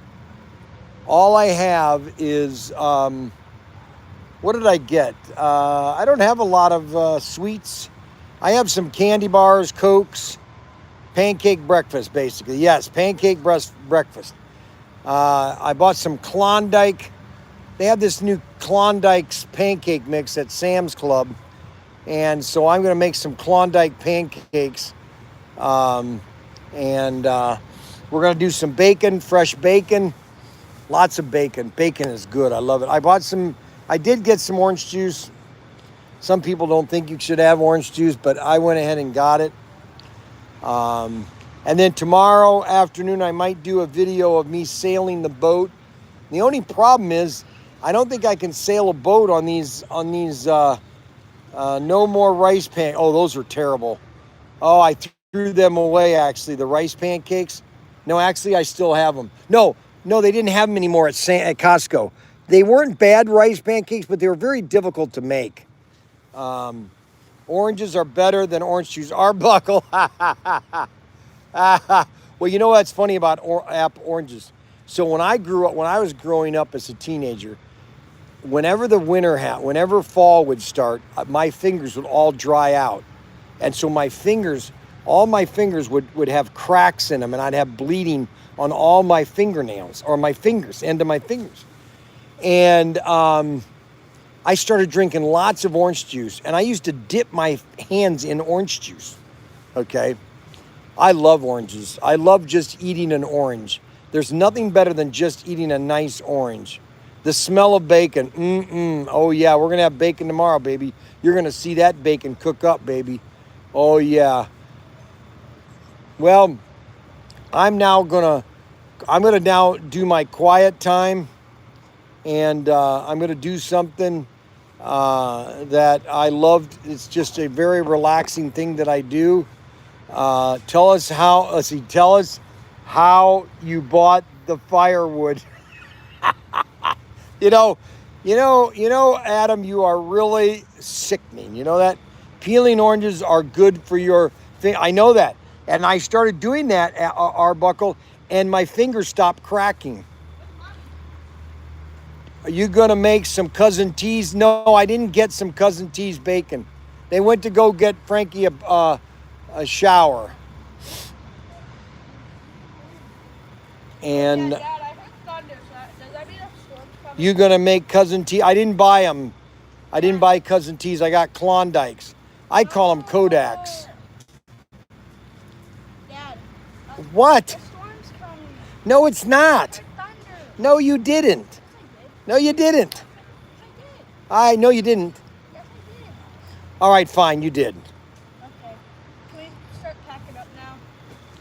All I have is, what did I get? I don't have a lot of sweets. I have some candy bars, Cokes, pancake breakfast, basically. Yes, pancake breakfast. I bought some Klondike they have this new Klondike's pancake mix at Sam's Club. And so I'm going to make some Klondike pancakes. And we're going to do some bacon, fresh bacon. Lots of bacon. Bacon is good. I love it. I did get some orange juice. Some people don't think you should have orange juice, but I went ahead and got it. And then tomorrow afternoon, I might do a video of me sailing the boat. The only problem is, I don't think I can sail a boat on these no more rice pan. Oh, those are terrible. Oh, I threw them away, actually, the rice pancakes. No, actually, I still have them. No, they didn't have them anymore at Costco. They weren't bad rice pancakes, but they were very difficult to make. Oranges are better than orange juice. Arbuckle. Well, you know what's funny about oranges? So when I was growing up as a teenager, whenever fall would start, my fingers would all dry out. And so all my fingers would have cracks in them, and I'd have bleeding on all my fingernails, or my fingers, end of my fingers. And I started drinking lots of orange juice, and I used to dip my hands in orange juice, okay? I love oranges. I love just eating an orange. There's nothing better than just eating a nice orange. The smell of bacon, oh yeah, we're gonna have bacon tomorrow, baby. You're gonna see that bacon cook up, baby. Oh yeah. Well, I'm gonna now do my quiet time, and I'm gonna do something that I loved. It's just a very relaxing thing that I do. Tell us how you bought the firewood. You know, Adam, you are really sickening. You know that? Peeling oranges are good for your thing. I know that. And I started doing that at Arbuckle, and my fingers stopped cracking. Are you going to make some Cousin T's? No, I didn't get some Cousin T's bacon. They went to go get Frankie a shower. And Yeah, Dad, I heard thunder. Does that mean a storm's coming? you going to make Cousin T? I didn't buy them. I didn't buy Cousin T's. I got Klondikes. I call them Kodaks. Dad, What? the storm's coming. No, it's not. Thunder. No, you didn't. No, you didn't. I know you didn't. Yes, I did. All right, fine, you did. Okay. Can we start packing up now?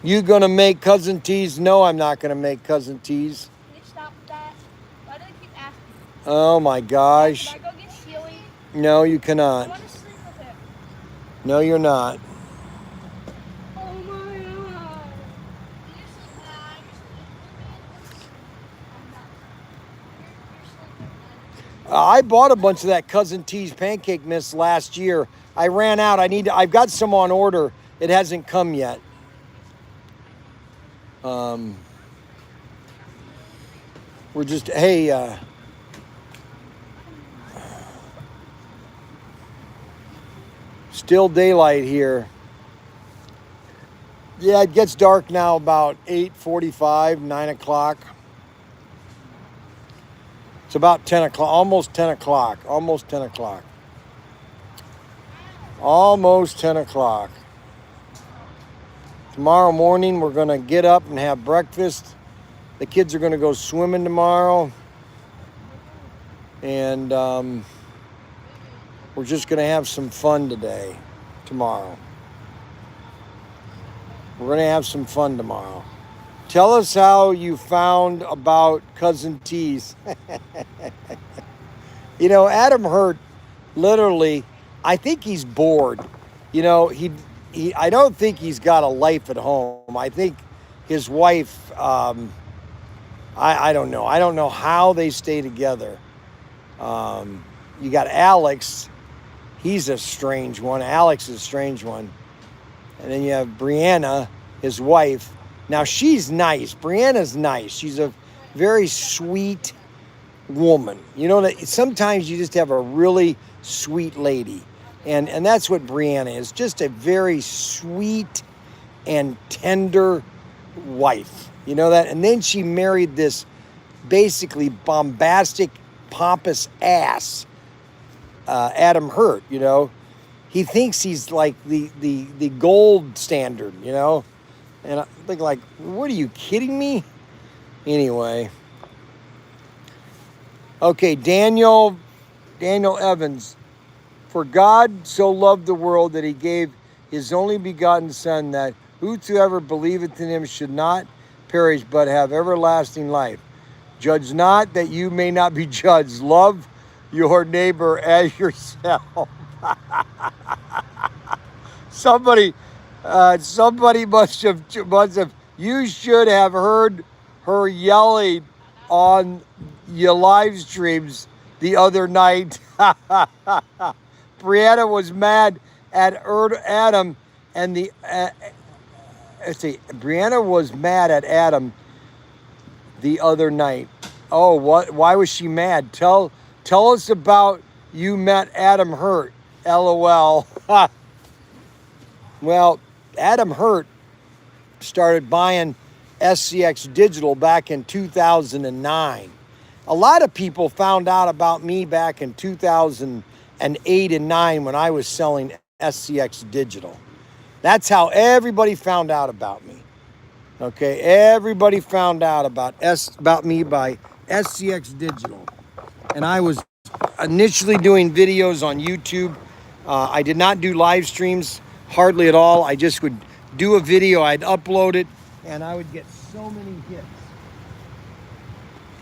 You going to make Cousin T's? No, I'm not going to make Cousin T's. Can you stop that? Why do they keep asking? Oh, my gosh. Can I go get Steely? No, you I cannot. want to sleep with him. No, you're not. Oh my God. I bought a bunch of that Cousin T's pancake mix last year. I ran out. I've got some on order. It hasn't come yet. We're just, hey, still daylight here. Yeah, it gets dark now about 8:45, 9 o'clock. It's about 10 o'clock, almost 10 o'clock, almost 10 o'clock. Almost 10 o'clock. Tomorrow morning, we're going to get up and have breakfast. The kids are going to go swimming tomorrow. And we're just going to have some fun tomorrow. We're going to have some fun tomorrow. Tell us how you found about Cousin T's. You know, Adam Hurt, literally, I think he's bored. You know, I don't think he's got a life at home. I think his wife, I don't know. I don't know how they stay together. You got Alex. He's a strange one. Alex is a strange one. And then you have Brianna, his wife. Now, she's nice. Brianna's nice. She's a very sweet woman. You know, sometimes you just have a really sweet lady. And that's what Brianna is. Just a very sweet and tender wife. You know that? And then she married this basically bombastic pompous ass, Adam Hurt, you know. He thinks he's like the gold standard, you know. And I think like, what are you kidding me? Anyway. Okay, Daniel Evans. For God so loved the world that he gave his only begotten Son, that whosoever believeth in him should not perish but have everlasting life. Judge not that you may not be judged. Love your neighbor as yourself. Somebody must have. You should have heard her yelling on your live streams the other night. Brianna was mad at Adam and the. Let's see. Brianna was mad at Adam the other night. Oh, what? Why was she mad? Tell us about you met Adam Hurt. LOL. Well, Adam Hurt started buying SCX Digital back in 2009. A lot of people found out about me back in 2008 and 9 when I was selling SCX Digital. That's how everybody found out about me. Okay, everybody found out about me by SCX Digital. And I was initially doing videos on YouTube. I did not do live streams hardly at all. I just would do a video, I'd upload it, and I would get so many hits.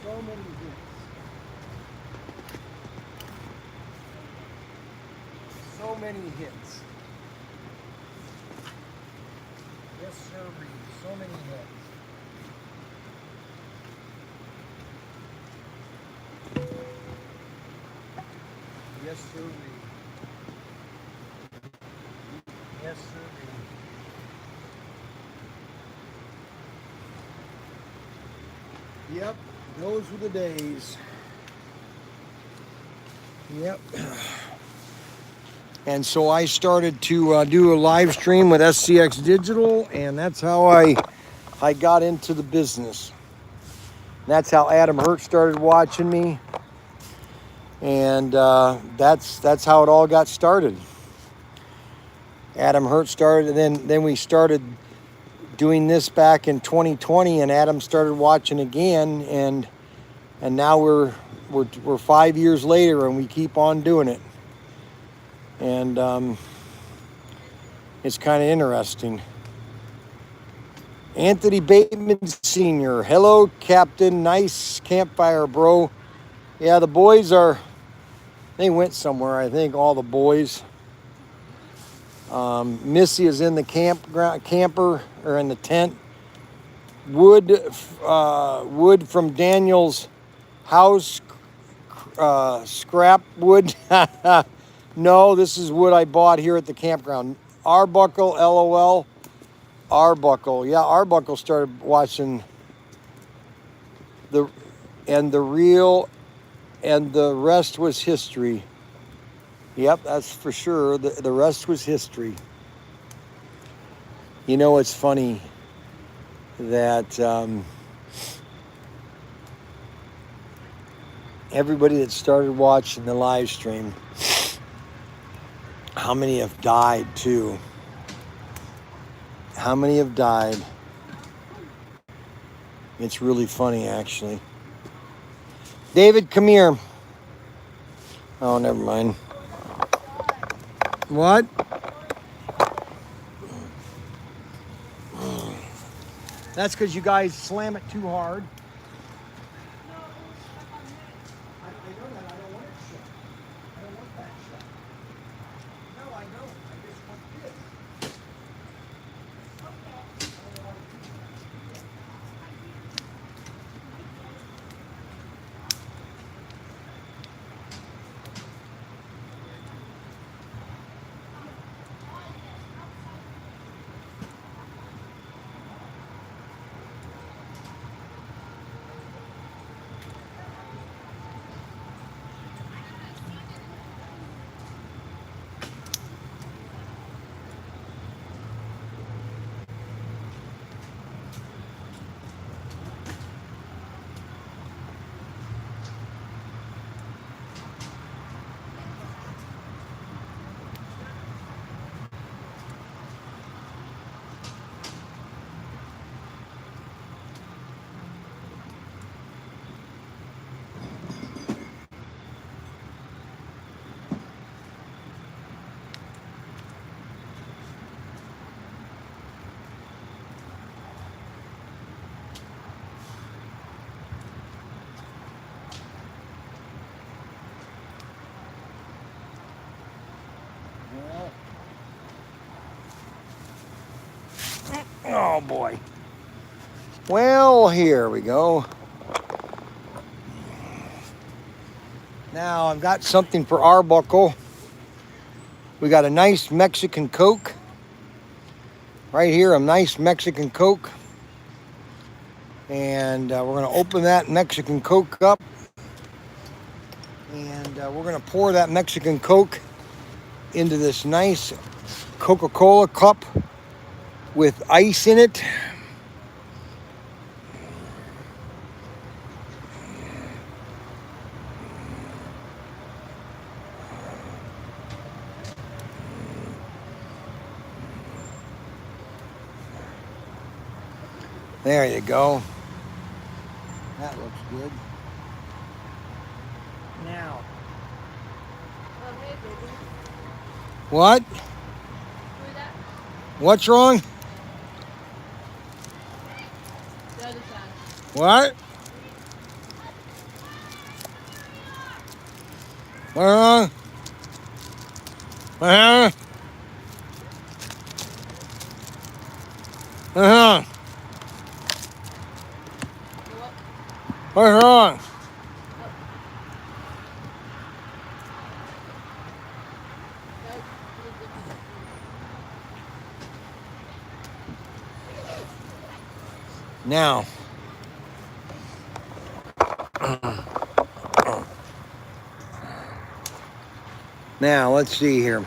So many hits. So many hits. Yes, sir, so many hits. Yes, sir. Yes, sir. Yep, those were the days. Yep. And so I started to do a live stream with SCX Digital, and that's how I got into the business. That's how Adam Hurt started watching me, and that's how it all got started. Adam Hurt started, and then we started doing this back in 2020, and Adam started watching again, and now we're 5 years later, and we keep on doing it, and it's kind of interesting. Anthony Bateman Sr. Hello, Captain. Nice campfire, bro. Yeah, the boys they went somewhere, I think, all the boys. Missy is in the camper, or in the tent. Wood from Daniel's house, scrap wood. No, this is wood I bought here at the campground. Arbuckle, LOL. Arbuckle, yeah, Arbuckle started watching the rest was history. Yep, that's for sure. The rest was history. You know, it's funny that everybody that started watching the live stream, how many have died too? How many have died? It's really funny, actually. David, come here. Oh, never mind. What? That's because you guys slam it too hard. I know that. I don't want it shut. I don't want that shut. No, I don't. I just want this. Oh boy. Well, here we go. Now I've got something for Arbuckle. We got a nice Mexican Coke. Right here, a nice Mexican Coke. And we're going to open that Mexican Coke up. And we're going to pour that Mexican Coke into this nice Coca-Cola cup with ice in it. There you go. That looks good. Now. Oh, hey, baby. What? Who is that? What's wrong? The other side. What? What's wrong? Uh-huh. Uh-huh. What? What's wrong? Now. Now, let's see here.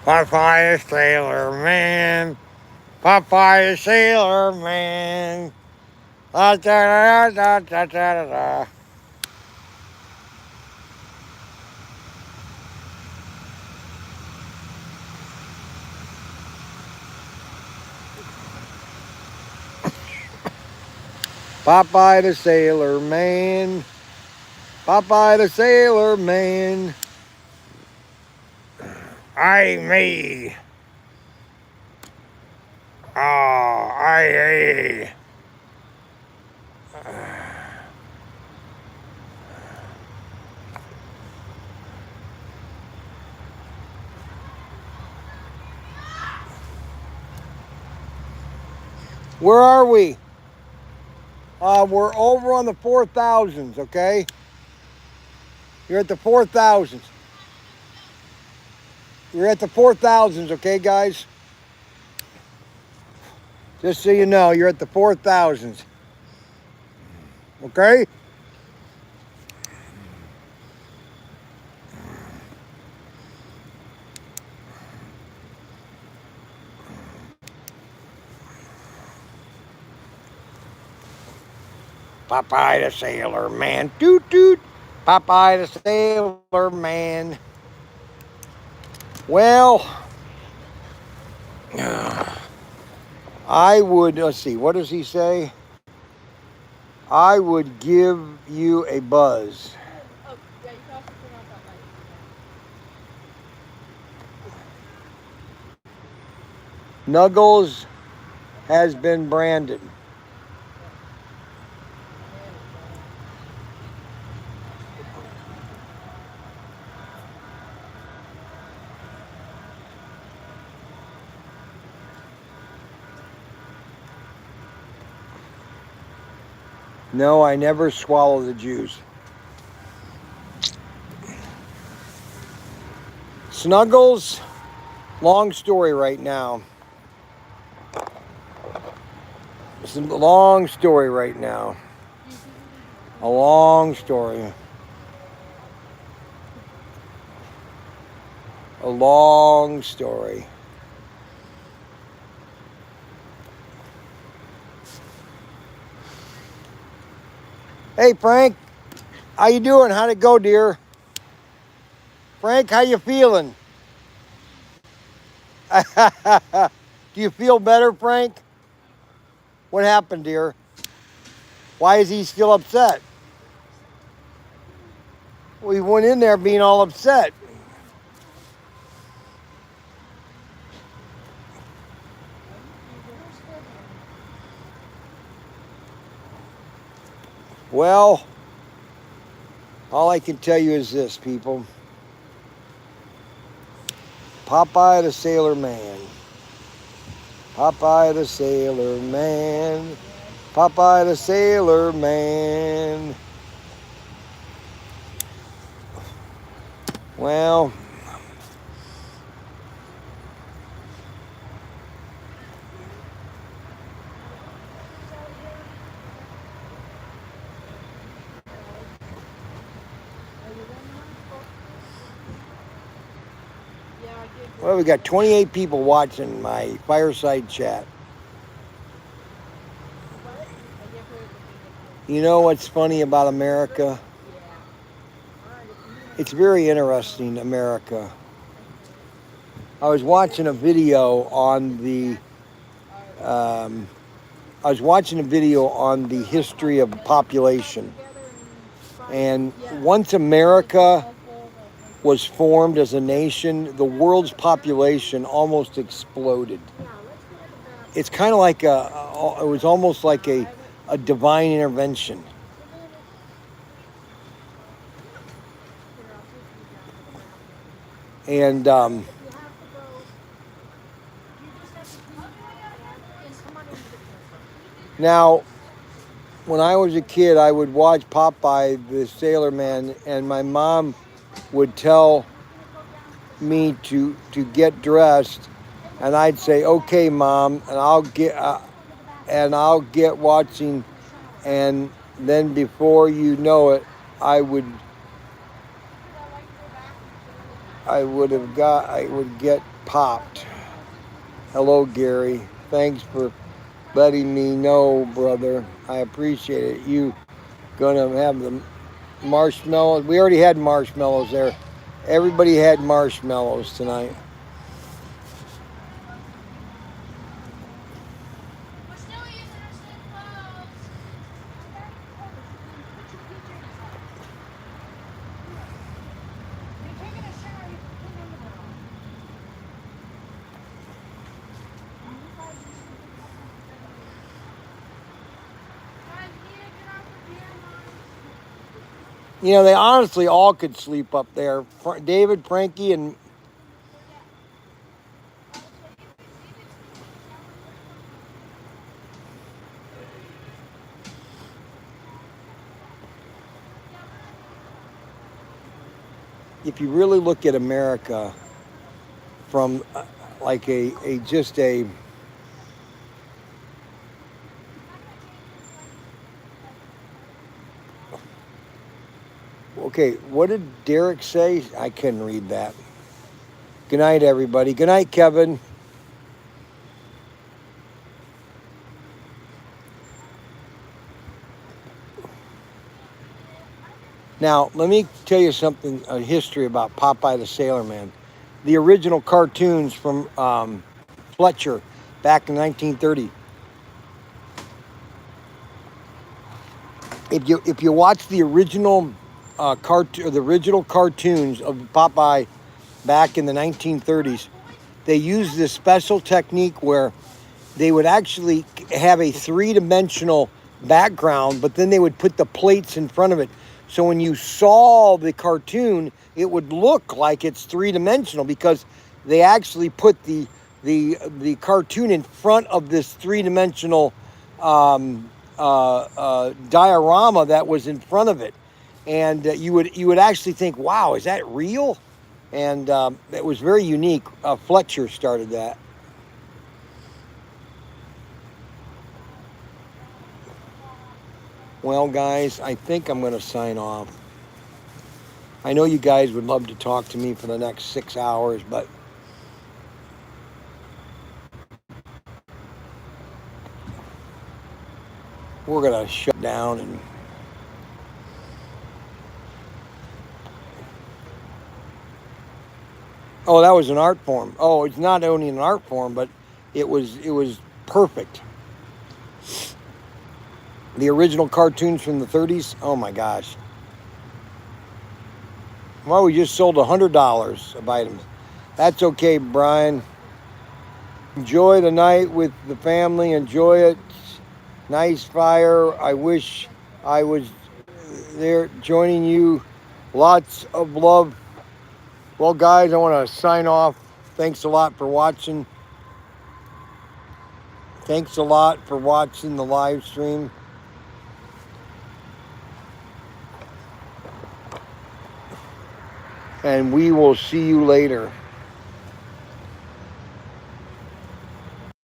Popeye the Sailor Man. Popeye the Sailor Man. Da, da, da, da, da, da, da. Popeye the Sailor Man. Popeye the Sailor Man. Aye me. Oh, aye. Where are we? We're over on the 4,000s, okay? You're at the 4,000s. You're at the 4,000s, okay, guys? Just so you know, you're at the 4,000s. Okay? Popeye the Sailor Man. Toot toot. Popeye the Sailor Man. Well, I would, let's see, what does he say? I would give you a buzz. Oh, yeah, you can also turn off that light. Nuggles has been branded. No, I never swallow the juice. Snuggles, long story right now. It's a long story right now. A long story. A long story. Hey Frank, how you doing? How'd it go, dear? Frank, how you feeling? Do you feel better, Frank? What happened, dear? Why is he still upset? Well, he went in there being all upset. Well, all I can tell you is this, people. Popeye the Sailor Man. Popeye the Sailor Man. Popeye the Sailor Man. Well, we got 28 people watching my Fireside chat. You know what's funny about America? It's very interesting, America. I was watching a video on the history of population. And once America was formed as a nation, the world's population almost exploded. It's kind of like it was almost like a divine intervention. And now, when I was a kid, I would watch Popeye the Sailor Man, and my mom would tell me to get dressed, and I'd say, "Okay, Mom," and I'll get watching, and then before you know it, I would get popped. Hello, Gary. Thanks for letting me know, brother. I appreciate it. You gonna have the marshmallows? We already had marshmallows there. Everybody had marshmallows tonight. We're still using our same clothes. You're taking a shower, you put them in the room. Guys, we need to get off the piano. You know, they honestly all could sleep up there. David, Frankie, and if you really look at America from like just a okay, what did Derek say? I couldn't read that. Good night, everybody. Good night, Kevin. Now, let me tell you something, a history about Popeye the Sailor Man. The original cartoons from Fletcher back in 1930. If you watch the original cartoons of Popeye back in the 1930s, they used this special technique where they would actually have a three-dimensional background, but then they would put the plates in front of it. So when you saw the cartoon, it would look like it's three-dimensional because they actually put the cartoon in front of this three-dimensional diorama that was in front of it, and you would actually think, "Wow, is that real?" And it was very unique. Fletcher started that. Well, guys, I think I'm going to sign off. I know you guys would love to talk to me for the next 6 hours, but we're going to shut down and Oh, that was an art form. Oh, it's not only an art form, but it was perfect. The original cartoons from the 30s. Oh my gosh. Well, we just sold $100 of items. That's okay, Brian. Enjoy the night with the family. Enjoy it. Nice fire. I wish I was there joining you. Lots of love. Well, guys, I want to sign off. Thanks a lot for watching. Thanks a lot for watching the live stream. And we will see you later.